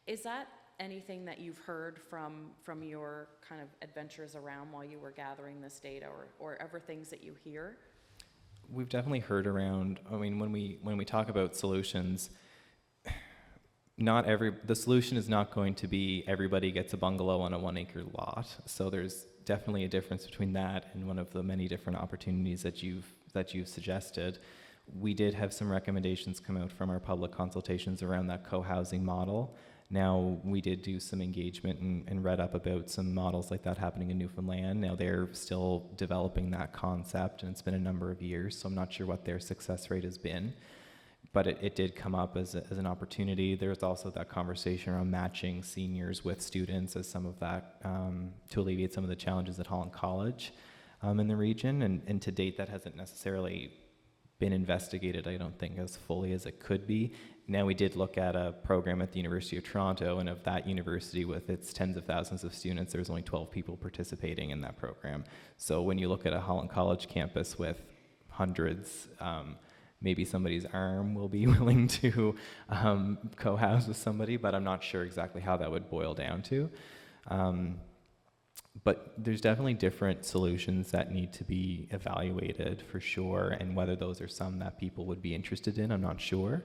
Speaker 3: Is that anything that you've heard from your kind of adventures around while you were gathering this data, or ever things that you hear?
Speaker 2: We've definitely heard around, I mean, when we talk about solutions, the solution is not going to be everybody gets a bungalow on a 1 acre lot. So there's definitely a difference between that and one of the many different opportunities that you've suggested. We did have some recommendations come out from our public consultations around that co-housing model. Now, we did do some engagement and read up about some models like that happening in Newfoundland. Now, they're still developing that concept, and it's been a number of years, so I'm not sure what their success rate has been. But it did come up as an opportunity. There's also that conversation around matching seniors with students as some of that, to alleviate some of the challenges at Holland College in the region. And to date, that hasn't necessarily been investigated, I don't think, as fully as it could be. Now, we did look at a program at the University of Toronto, and of that university with its tens of thousands of students, there's only 12 people participating in that program. So when you look at a Holland College campus with hundreds, maybe somebody's arm will be willing to co-house with somebody, but I'm not sure exactly how that would boil down to. But there's definitely different solutions that need to be evaluated for sure, and whether those are some that people would be interested in, I'm not sure.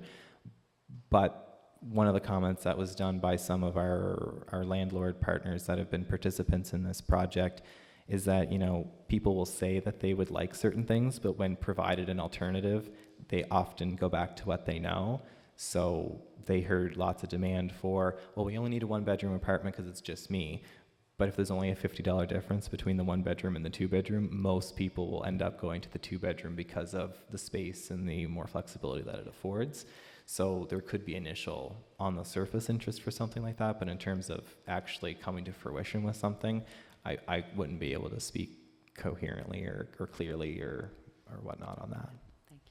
Speaker 2: But one of the comments that was done by some of our landlord partners that have been participants in this project is that, people will say that they would like certain things, but when provided an alternative, they often go back to what they know. So they heard lots of demand for, well, we only need a one-bedroom apartment because it's just me. But if there's only a $50 difference between the one bedroom and the two bedroom, most people will end up going to the two bedroom because of the space and the more flexibility that it affords. So there could be initial, on the surface, interest for something like that, but in terms of actually coming to fruition with something, I wouldn't be able to speak coherently or clearly or whatnot on that.
Speaker 3: Thank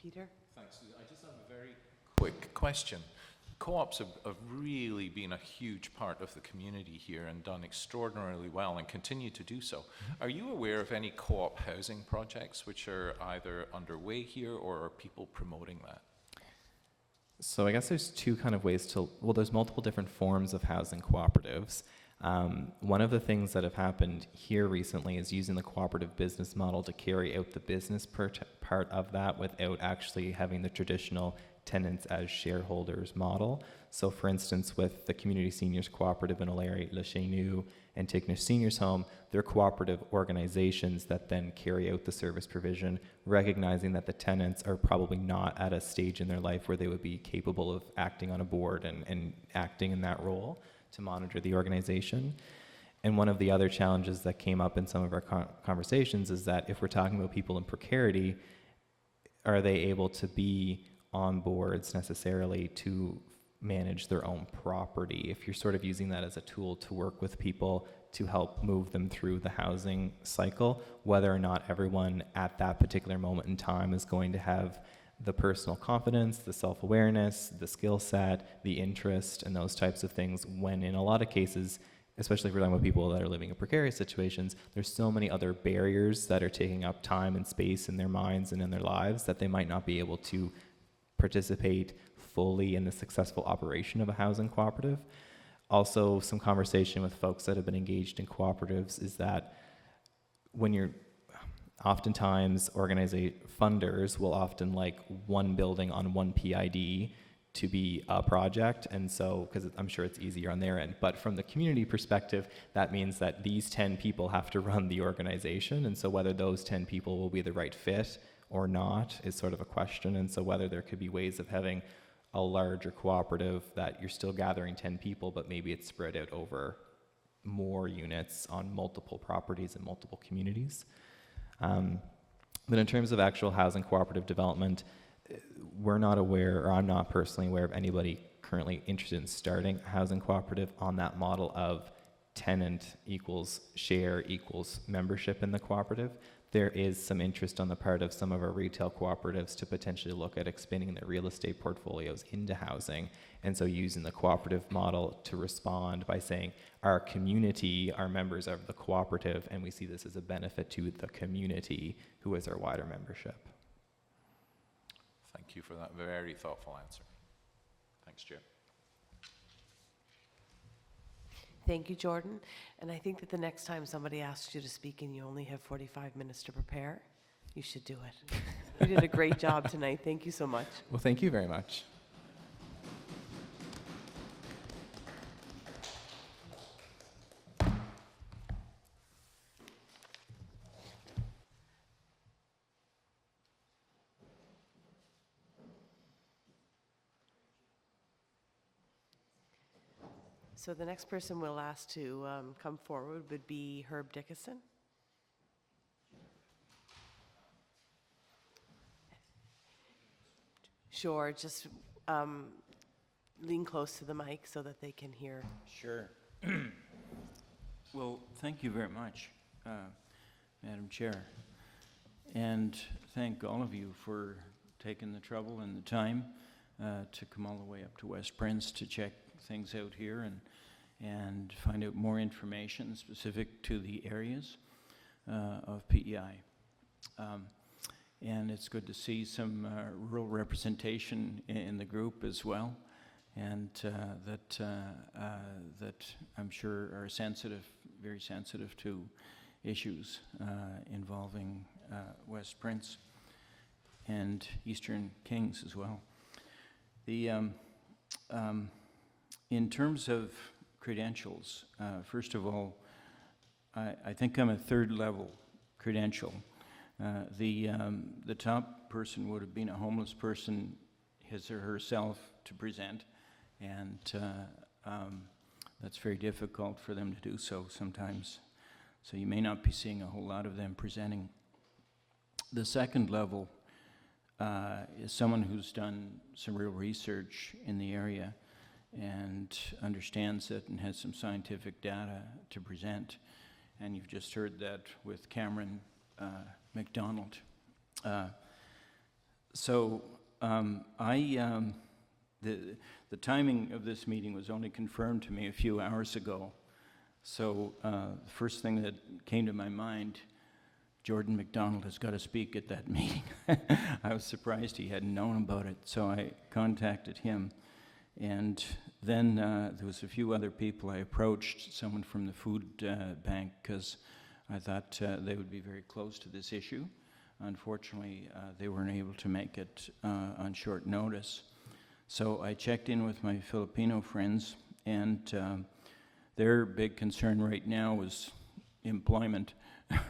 Speaker 3: you.
Speaker 1: Peter?
Speaker 4: Thanks. I just have a very quick question. Co-ops have really been a huge part of the community here and done extraordinarily well and continue to do so. Are you aware of any co-op housing projects which are either underway here, or are people promoting that?
Speaker 2: So I guess there's two kind of ways there's multiple different forms of housing cooperatives. One of the things that have happened here recently is using the cooperative business model to carry out the business part of that without actually having the traditional tenants as shareholders model. So for instance, with the Community Seniors Cooperative in O'Leary, Le Chenou, and Tignish Seniors Home, they're cooperative organizations that then carry out the service provision, recognizing that the tenants are probably not at a stage in their life where they would be capable of acting on a board and acting in that role to monitor the organization. And one of the other challenges that came up in some of our conversations is that if we're talking about people in precarity, are they able to be on boards necessarily to manage their own property? If you're sort of using that as a tool to work with people to help move them through the housing cycle, whether or not everyone at that particular moment in time is going to have the personal confidence, the self-awareness, the skill set, the interest, and those types of things, when in a lot of cases, especially if we're talking about people that are living in precarious situations, there's so many other barriers that are taking up time and space in their minds and in their lives that they might not be able to participate fully in the successful operation of a housing cooperative. Also, some conversation with folks that have been engaged in cooperatives is that when you're oftentimes funders will often like one building on one PID to be a project, and so, because I'm sure it's easier on their end, but from the community perspective, that means that these 10 people have to run the organization, and so whether those 10 people will be the right fit or not is sort of a question. And so whether there could be ways of having a larger cooperative that you're still gathering 10 people, but maybe it's spread out over more units on multiple properties and multiple communities. But in terms of actual housing cooperative development, we're not aware, or I'm not personally aware of anybody currently interested in starting a housing cooperative on that model of tenant equals share equals membership in the cooperative. There is some interest on the part of some of our retail cooperatives to potentially look at expanding their real estate portfolios into housing, and so using the cooperative model to respond by saying our community are members of the cooperative, and we see this as a benefit to the community who is our wider membership.
Speaker 4: Thank you for that very thoughtful answer. Thanks, Chair.
Speaker 1: Thank you, Jordan. And I think that the next time somebody asks you to speak and you only have 45 minutes to prepare, you should do it. You did a great job tonight. Thank you so much.
Speaker 2: Well, thank you very much.
Speaker 1: So the next person we'll ask to come forward would be Herb Dickinson. Sure, just lean close to the mic so that they can hear.
Speaker 7: Sure. Well, thank you very much, Madam Chair. And thank all of you for taking the trouble and the time to come all the way up to West Prince to check things out here and find out more information specific to the areas of PEI. And it's good to see some rural representation in the group as well, and that I'm sure are sensitive, very sensitive to issues involving West Prince and Eastern Kings as well. The in terms of credentials. First of all, I think I'm a third level credential. The top person would have been a homeless person, his or herself, to present, and that's very difficult for them to do so sometimes. So you may not be seeing a whole lot of them presenting. The second level is someone who's done some real research in the area and understands it and has some scientific data to present. And you've just heard that with Cameron McDonald. The timing of this meeting was only confirmed to me a few hours ago. So the first thing that came to my mind, Jordan McDonald has got to speak at that meeting. I was surprised he hadn't known about it, so I contacted him. And then there was a few other people I approached, someone from the food bank, because I thought they would be very close to this issue. Unfortunately, they weren't able to make it on short notice. So I checked in with my Filipino friends, and their big concern right now is employment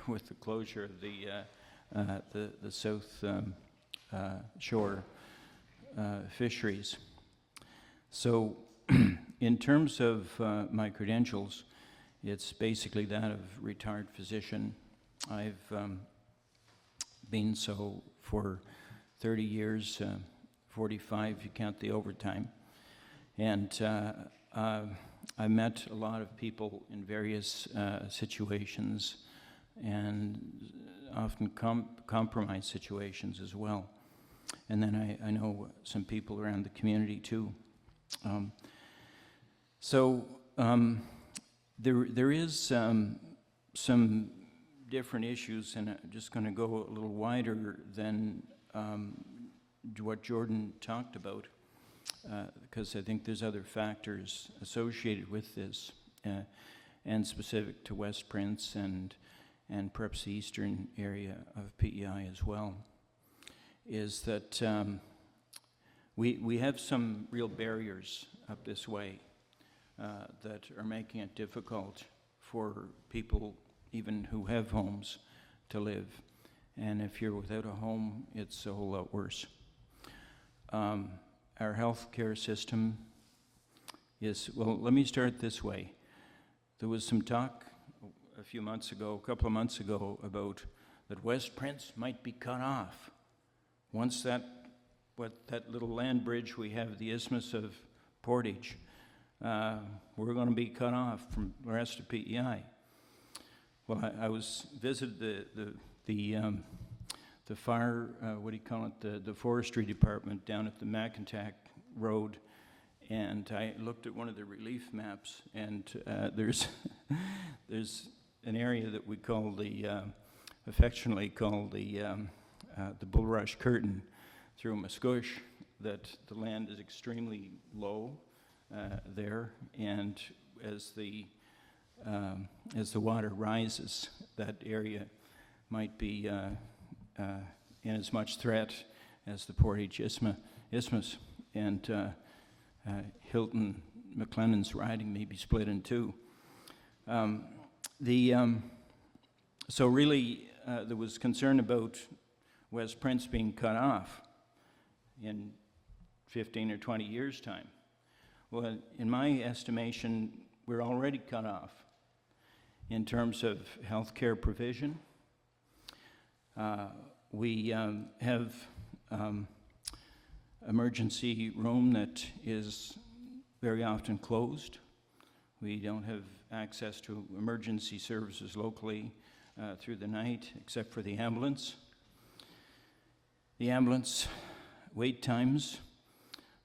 Speaker 7: with the closure of the South Shore fisheries. So in terms of my credentials, it's basically that of retired physician. I've been so for 30 years, 45 if you count the overtime. And I met a lot of people in various situations, and often compromised situations as well. And then I know some people around the community too. There is some different issues, and I'm just going to go a little wider than what Jordan talked about, because I think there's other factors associated with this, and specific to West Prince and perhaps the eastern area of PEI as well, is that we have some real barriers up this way that are making it difficult for people, even who have homes, to live. And if you're without a home, it's a whole lot worse. Our health care system is, well, let me start this way. There was some talk a couple of months ago, about that West Prince might be cut off. Once that little land bridge we have, the Isthmus of Portage, we're going to be cut off from the rest of PEI. Well, I visited the fire, the forestry department down at the Macintac Road, and I looked at one of the relief maps, and there's an area that we call affectionately call the bulrush curtain through Musqueam, that the land is extremely low there, and as the water rises, that area might be in as much threat as the Portage Isthmus, and Hilton McLennan's riding may be split in two. So really, there was concern about West Prince being cut off in 15 or 20 years' time. Well, in my estimation, we're already cut off in terms of health care provision. We have emergency room that is very often closed. We don't have access to emergency services locally through the night, except for the ambulance. The ambulance wait times.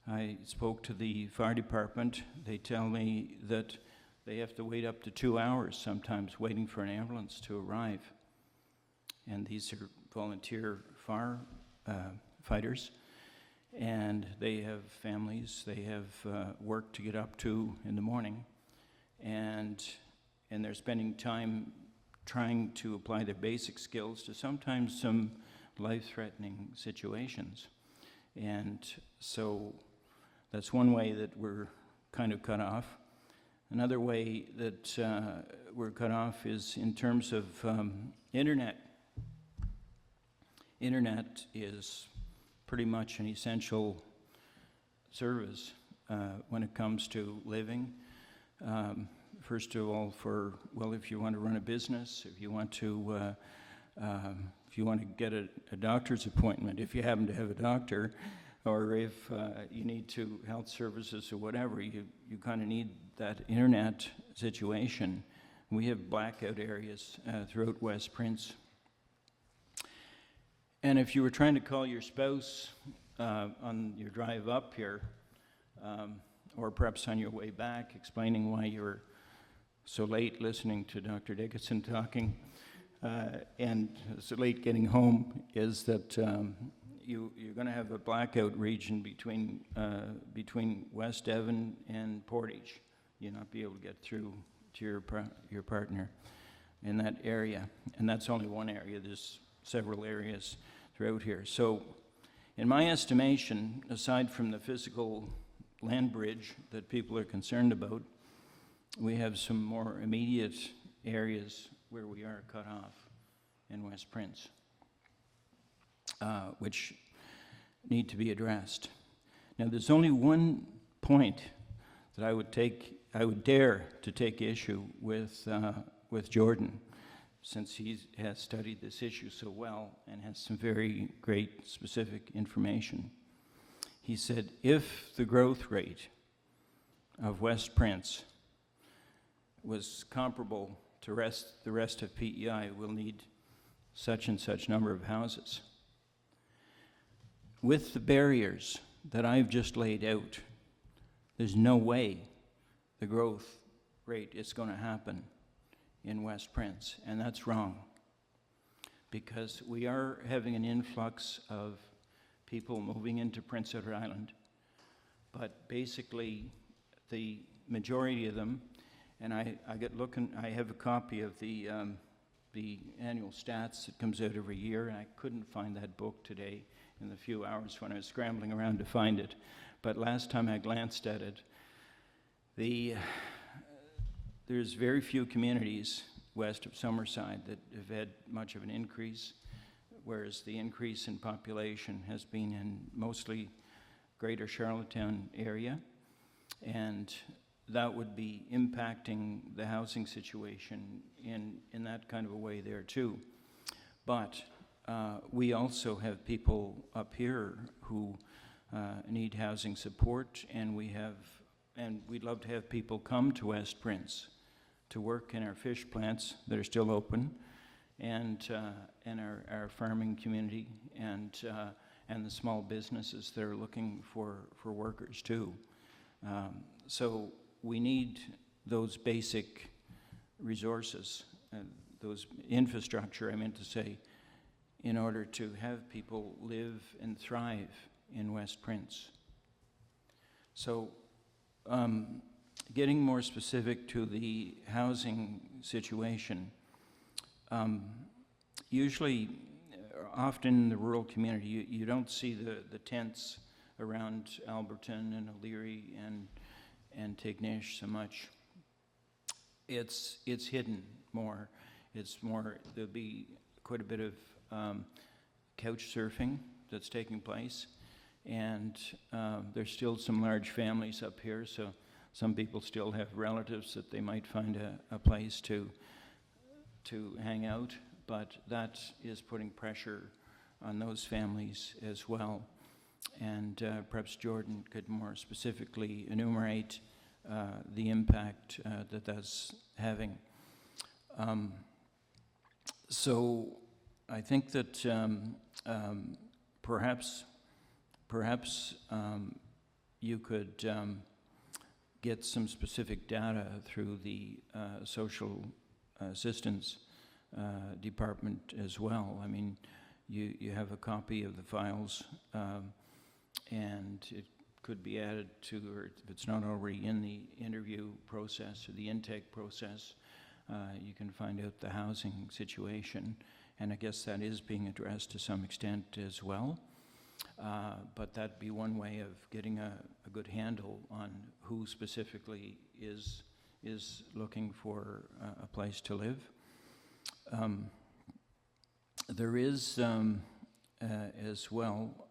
Speaker 7: I spoke to the fire department. They tell me that they have to wait up to 2 hours sometimes waiting for an ambulance to arrive. And these are volunteer fire fighters, and they have families, they have work to get up to in the morning, and they're spending time trying to apply their basic skills to sometimes some life-threatening situations. And so that's one way that we're kind of cut off. Another way that we're cut off is in terms of internet. Internet is pretty much an essential service when it comes to living. First of all, if you want to run a business, if you want to get a doctor's appointment, if you happen to have a doctor, or if you need to health services or whatever, you kind of need that internet situation. We have blackout areas throughout West Prince. And if you were trying to call your spouse on your drive up here, or perhaps on your way back, explaining why you were so late listening to Dr. Dickinson talking, and so late getting home, is that you're going to have a blackout region between West Devon and Portage. You'll not be able to get through to your partner in that area. And that's only one area. There's several areas throughout here. So in my estimation, aside from the physical land bridge that people are concerned about, we have some more immediate areas where we are cut off in West Prince, which need to be addressed. Now, there's only one point that I would dare to take issue with Jordan, since he has studied this issue so well and has some very great specific information. He said, if the growth rate of West Prince was comparable to the rest of PEI, we'll need such and such number of houses. With the barriers that I've just laid out, there's no way the growth rate is going to happen in West Prince, and that's wrong, because we are having an influx of people moving into Prince Edward Island, but basically the majority of them, and I have a copy of the annual stats that comes out every year, and I couldn't find that book today in the few hours when I was scrambling around to find it, but last time I glanced at it, there's very few communities west of Summerside that have had much of an increase, whereas the increase in population has been in mostly greater Charlottetown area, and that would be impacting the housing situation in that kind of a way there too. But we also have people up here who need housing support, and we'd love to have people come to West Prince to work in our fish plants that are still open, and our farming community, and the small businesses that are looking for workers too. So we need those basic resources, those infrastructure, I meant to say, in order to have people live and thrive in West Prince. So getting more specific to the housing situation, usually, often in the rural community, you don't see the tents around Alberton and O'Leary and Tignish so much. It's hidden more. There'll be quite a bit of couch surfing that's taking place, and there's still some large families up here, so some people still have relatives that they might find a place to hang out, but that is putting pressure on those families as well. And perhaps Jordan could more specifically enumerate the impact that that's having. So I think that perhaps you could get some specific data through the social assistance department as well. I mean, you have a copy of the files, and it could be added to, or if it's not already in the interview process or the intake process, you can find out the housing situation, and I guess that is being addressed to some extent as well. But that'd be one way of getting a good handle on who specifically is is looking for a place to live. There is as well,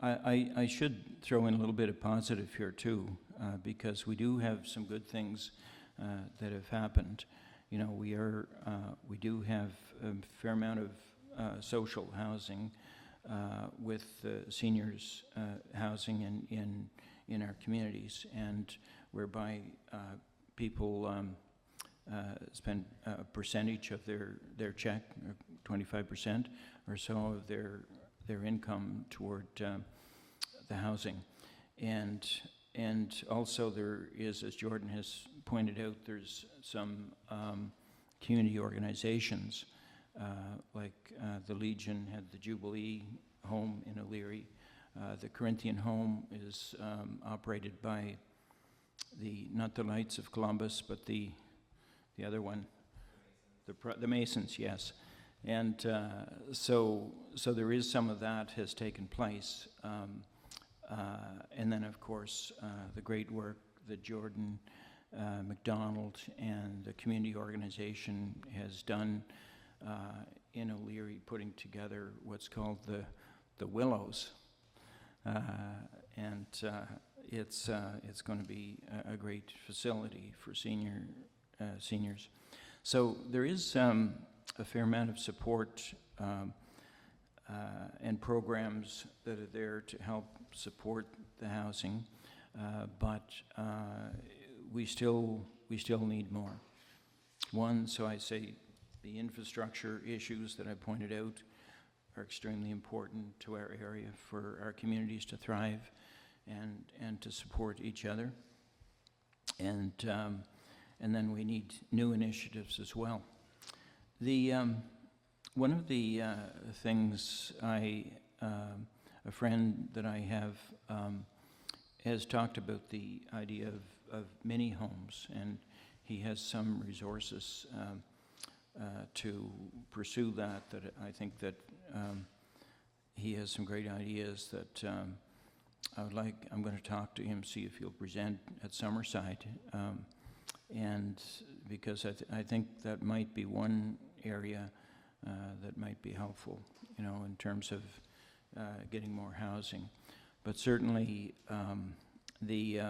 Speaker 7: I should throw in a little bit of positive here too, because we do have some good things that have happened. You know, we do have a fair amount of social housing with seniors housing in our communities, and whereby people spend a percentage of their check, 25% or so of their income toward the housing. And also there is, as Jordan has pointed out, there's some community organizations, like the Legion had the Jubilee home in O'Leary. The Corinthian home is operated by not the Knights of Columbus, but the other one, the Masons, yes. And so there is some of that has taken place. And then, of course, the great work that Jordan McDonald and the community organization has done in O'Leary, putting together what's called the Willows. And it's going to be a great facility for seniors. So there is a fair amount of support and programs that are there to help support the housing, but we still need more. One, so I say the infrastructure issues that I pointed out are extremely important to our area for our communities to thrive and to support each other. And then we need new initiatives as well. One of the things a friend that I have has talked about the idea of mini homes, and he has some resources to pursue that I think that he has some great ideas that I'm going to talk to him, see if he'll present at Summerside, and because I think that might be one area that might be helpful, you know, in terms of getting more housing. But certainly the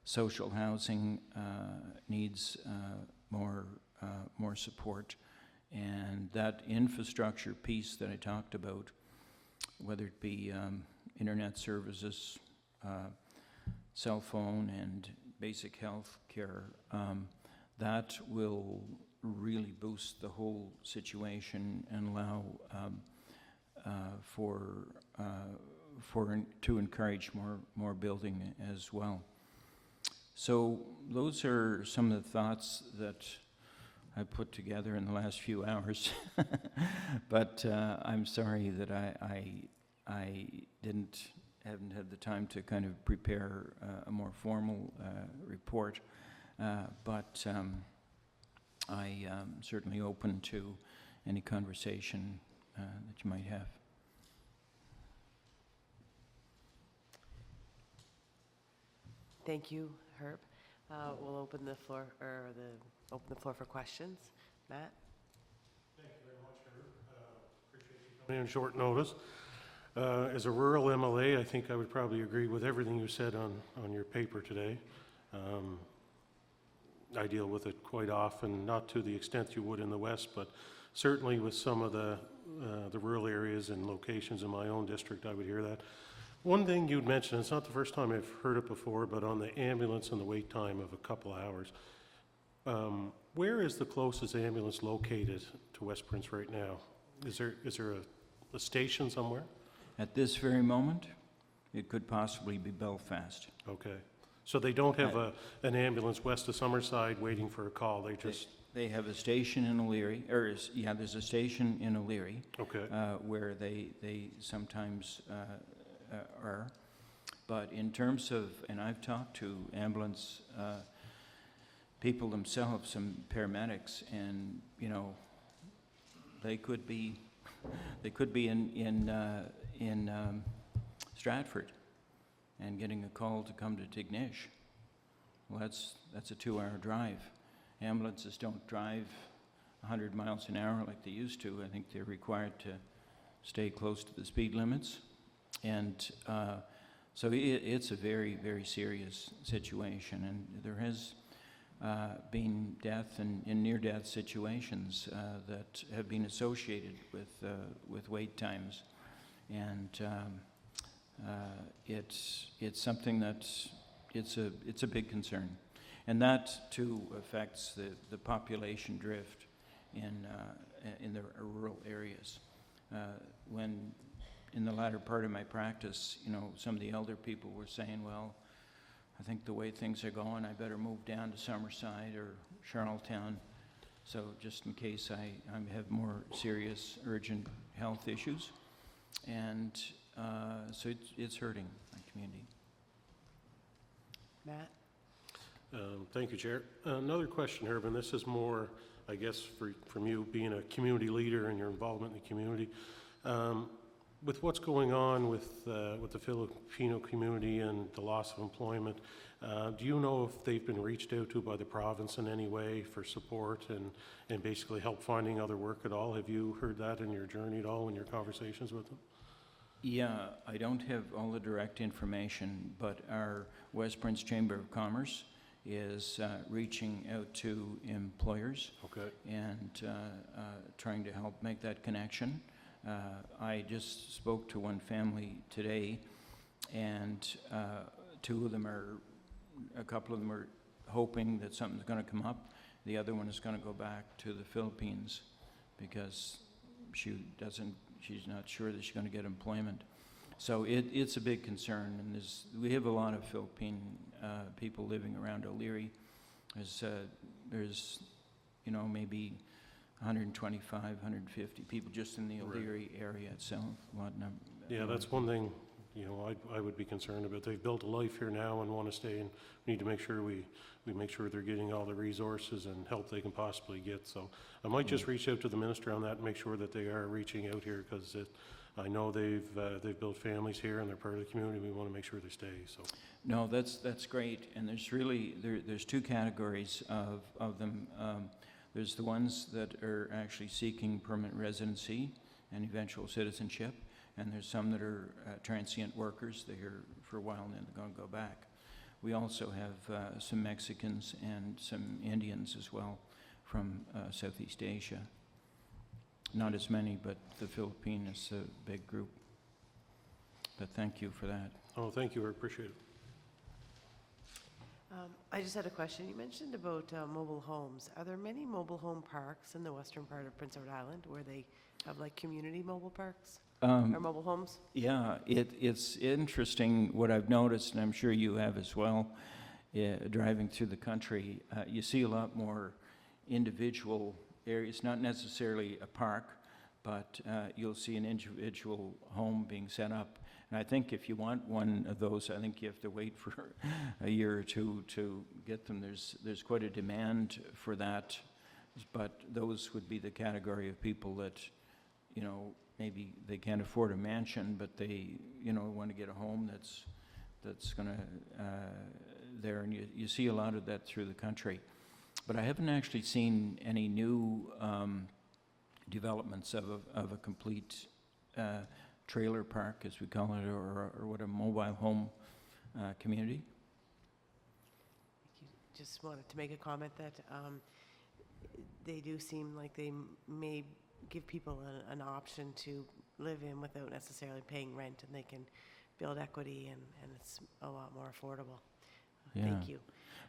Speaker 7: social housing needs more support, and that infrastructure piece that I talked about, whether it be internet services, cell phone, and basic health care, that will really boost the whole situation and allow to encourage more building as well. So those are some of the thoughts that I put together in the last few hours. But I'm sorry that I haven't had the time to kind of prepare a more formal report. But I am certainly open to any conversation that you might have.
Speaker 1: Thank you, Herb. We'll open the floor for questions. Matt?
Speaker 6: Thank you very much, Herb. Appreciate you coming in on short notice. As a rural MLA, I think I would probably agree with everything you said on your paper today. I deal with it quite often, not to the extent you would in the West, but certainly with some of the rural areas and locations in my own district, I would hear that. One thing you'd mentioned, it's not the first time I've heard it before, but on the ambulance and the wait time of a couple hours. Where is the closest ambulance located to West Prince right now? Is there a station somewhere?
Speaker 7: At this very moment, it could possibly be Belfast.
Speaker 6: Okay. So they don't have an ambulance west of Summerside waiting for a call, they just...
Speaker 7: They have a station in O'Leary, there's a station in O'Leary.
Speaker 6: Okay.
Speaker 7: Where they sometimes are. But in terms of, and I've talked to ambulance people themselves, some paramedics, and you know, they could be in Stratford, and getting a call to come to Tignish. Well, that's a 2-hour drive. Ambulances don't drive 100 miles an hour like they used to. I think they're required to stay close to the speed limits. And so it's a very, very serious situation. And there has been death and near-death situations that have been associated with wait times. And it's something that's it's a big concern, and that too affects the population drift in the rural areas. When in the latter part of my practice, some of the elder people were saying, well, I think the way things are going, I better move down to Summerside or Charlottetown, so just in case I have more serious, urgent health issues. And so it's hurting my community.
Speaker 1: Matt?
Speaker 6: Thank you, Chair. Another question, Herb, and this is more, I guess, from you being a community leader and your involvement in the community. With what's going on with the Filipino community and the loss of employment, do you know if they've been reached out to by the province in any way for support and basically help finding other work at all? Have you heard that in your journey at all in your conversations with them?
Speaker 7: Yeah, I don't have all the direct information, but our West Prince Chamber of Commerce is reaching out to employers and trying to help make that connection. I just spoke to one family today, and a couple of them are hoping that something's going to come up. The other one is going to go back to the Philippines because she's not sure that she's going to get employment. So it's a big concern, and we have a lot of Philippine people living around O'Leary. There's maybe 125, 150 people just in the O'Leary area itself.
Speaker 6: Yeah, that's one thing, I would be concerned about. They've built a life here now and want to stay, and we need to make sure we make sure they're getting all the resources and help they can possibly get. So I might just reach out to the minister on that and make sure that they are reaching out here, because I know they've built families here and they're part of the community. We want to make sure they stay. So
Speaker 7: no, that's great. And there's really there's two categories of them. There's the ones that are actually seeking permanent residency and eventual citizenship, and there's some that are transient workers. They're here for a while and then they're going to go back. We also have some Mexicans and some Indians as well from Southeast Asia. Not as many, but the Philippine is a big group. But thank you for that.
Speaker 6: Oh, thank you. I appreciate it.
Speaker 1: I just had a question. You mentioned about mobile homes. Are there many mobile home parks in the western part of Prince Edward Island where they have like community mobile parks or mobile homes?
Speaker 7: Yeah, it's interesting what I've noticed, and I'm sure you have as well, driving through the country. You see a lot more individual areas, not necessarily a park, but you'll see an individual home being set up. And I think if you want one of those, I think you have to wait for a year or two to get them. There's quite a demand for that, but those would be the category of people that, maybe they can't afford a mansion, but they, want to get a home that's going to there, and you see a lot of that through the country. But I haven't actually seen any new developments of a complete trailer park, as we call it, or what, a mobile home community.
Speaker 1: Just wanted to make a comment that they do seem like they may give people an option to live in without necessarily paying rent, and they can build equity, and it's a lot more affordable.
Speaker 7: Yeah.
Speaker 1: Thank you.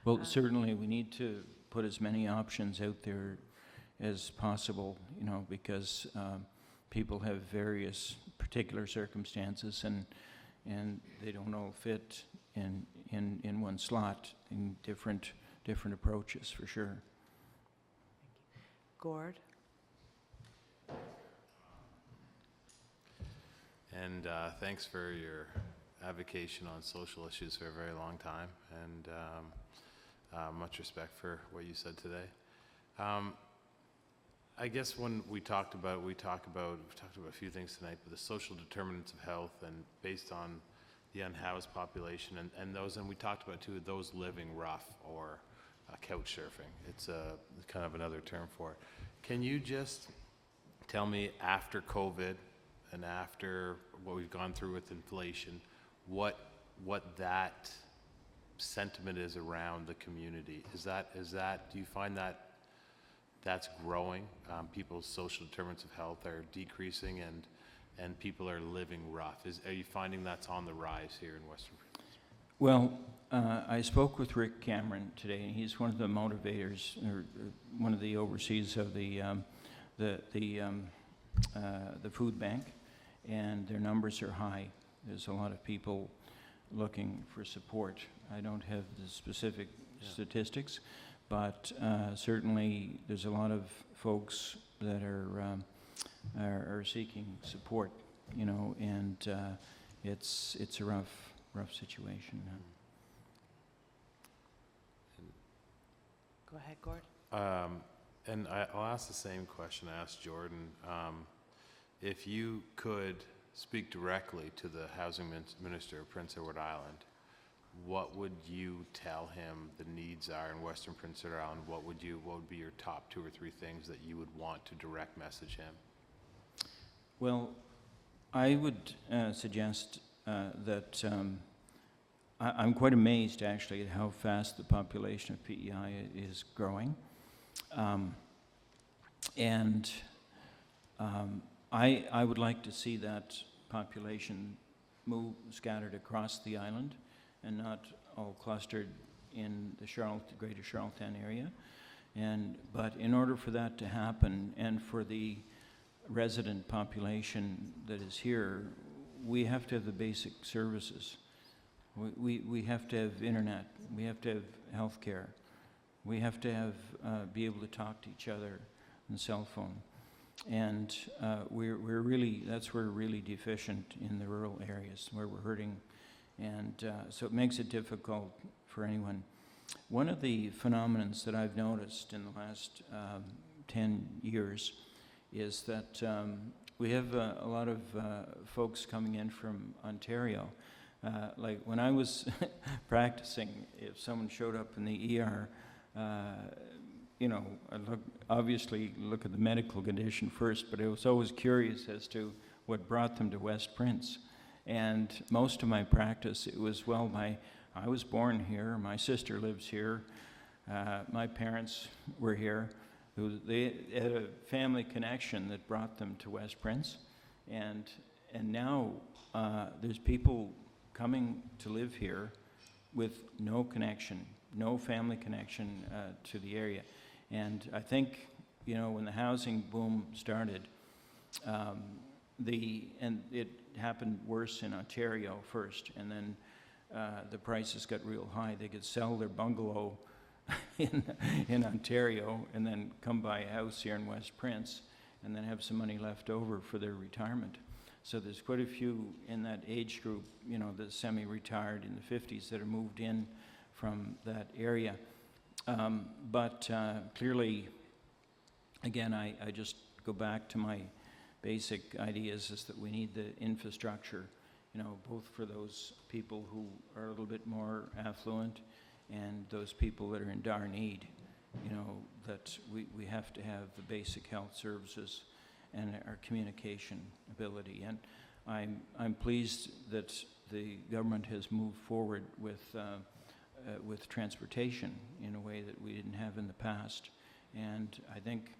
Speaker 7: Well, certainly we need to put as many options out there as possible, because people have various particular circumstances, and they don't all fit in one slot, in different approaches, for sure.
Speaker 1: Gord?
Speaker 5: And thanks for your advocation on social issues for a very long time, and much respect for what you said today. I guess when we've talked about a few things tonight, but the social determinants of health, and based on the unhoused population, and those, and we talked about too, those living rough or couch surfing. It's kind of another term for it. Can you just tell me, after COVID and after what we've gone through with inflation, what that sentiment is around the community? Is that, do you find that that's growing? People's social determinants of health are decreasing, and people are living rough. Are you finding that's on the rise here in Western Prince?
Speaker 7: Well, I spoke with Rick Cameron today, and he's one of the motivators, or one of the overseers of the food bank, and their numbers are high. There's a lot of people looking for support. I don't have the specific statistics, but certainly there's a lot of folks that are seeking support, you know, and it's a rough situation.
Speaker 1: Go ahead, Gord.
Speaker 5: And I'll ask the same question I asked Jordan. If you could speak directly to the housing minister of Prince Edward Island, what would you tell him the needs are in Western Prince Edward Island? What would be your top 2 or 3 things that you would want to direct message him?
Speaker 7: Well, I would suggest that I'm quite amazed, actually, at how fast the population of PEI is growing. I would like to see that population scattered across the island and not all clustered in the greater Charlottetown area. But in order for that to happen, and for the resident population that is here, we have to have the basic services. We have to have internet. We have to have health care. We have to have be able to talk to each other on the cell phone. And that's where we're really deficient in the rural areas, where we're hurting. And so it makes it difficult for anyone. One of the phenomenons that I've noticed in the last 10 years is that we have a lot of folks coming in from Ontario. Like when I was practicing, if someone showed up in the ER, you know, I obviously look at the medical condition first, but I was always curious as to what brought them to West Prince. And most of my practice, it was, well, I was born here, my sister lives here, my parents were here. They had a family connection that brought them to West Prince. And now there's people coming to live here with no connection, no family connection to the area. And I think, you know, when the housing boom started, and it happened worse in Ontario first, and then the prices got real high. They could sell their bungalow in Ontario and then come buy a house here in West Prince and then have some money left over for their retirement. So there's quite a few in that age group, you know, the semi-retired in the 50s that are moved in from that area. But clearly, again, I just go back to my basic ideas, is that we need the infrastructure, you know, both for those people who are a little bit more affluent and those people that are in dire need, you know, that we have to have the basic health services and our communication ability. And I'm pleased that the government has moved forward with transportation in a way that we didn't have in the past. And I think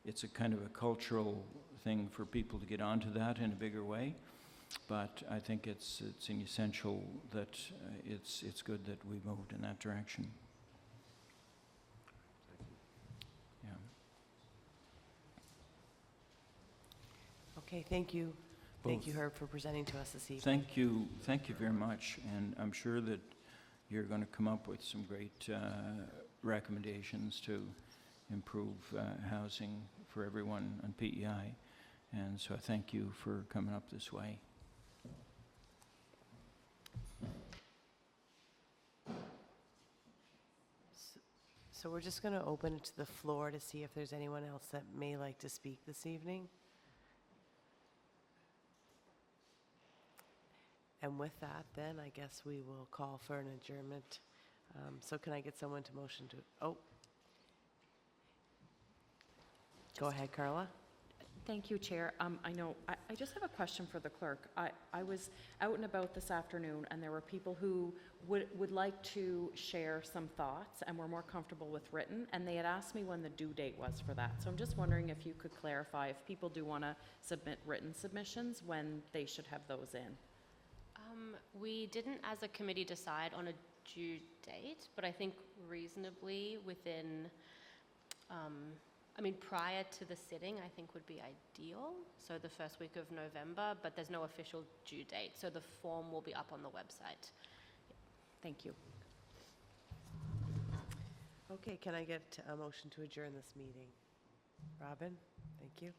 Speaker 7: it's a kind of a cultural thing for people to get onto that in a bigger way. But I think it's an essential that it's good that we moved in that direction. Yeah.
Speaker 1: Okay, thank you. Thank you, Herb, for presenting to us this evening.
Speaker 7: Thank you very much. And I'm sure that you're going to come up with some great recommendations to improve housing for everyone on PEI. And so I thank you for coming up this way.
Speaker 1: So we're just going to open it to the floor to see if there's anyone else that may like to speak this evening. And with that, then, I guess we will call for an adjournment. So can I get someone to motion to, oh. Go ahead, Carla.
Speaker 3: Thank you, Chair. I know, I just have a question for the clerk. I was out and about this afternoon, and there were people who would like to share some thoughts and were more comfortable with written, and they had asked me when the due date was for that. So I'm just wondering if you could clarify if people do want to submit written submissions, when they should have those in.
Speaker 8: We didn't, as a committee, decide on a due date, but I think reasonably within, prior to the sitting, I think would be ideal. So the first week of November, but there's no official due date. So the form will be up on the website.
Speaker 3: Thank you.
Speaker 1: Okay, can I get a motion to adjourn this meeting? Robin, thank you.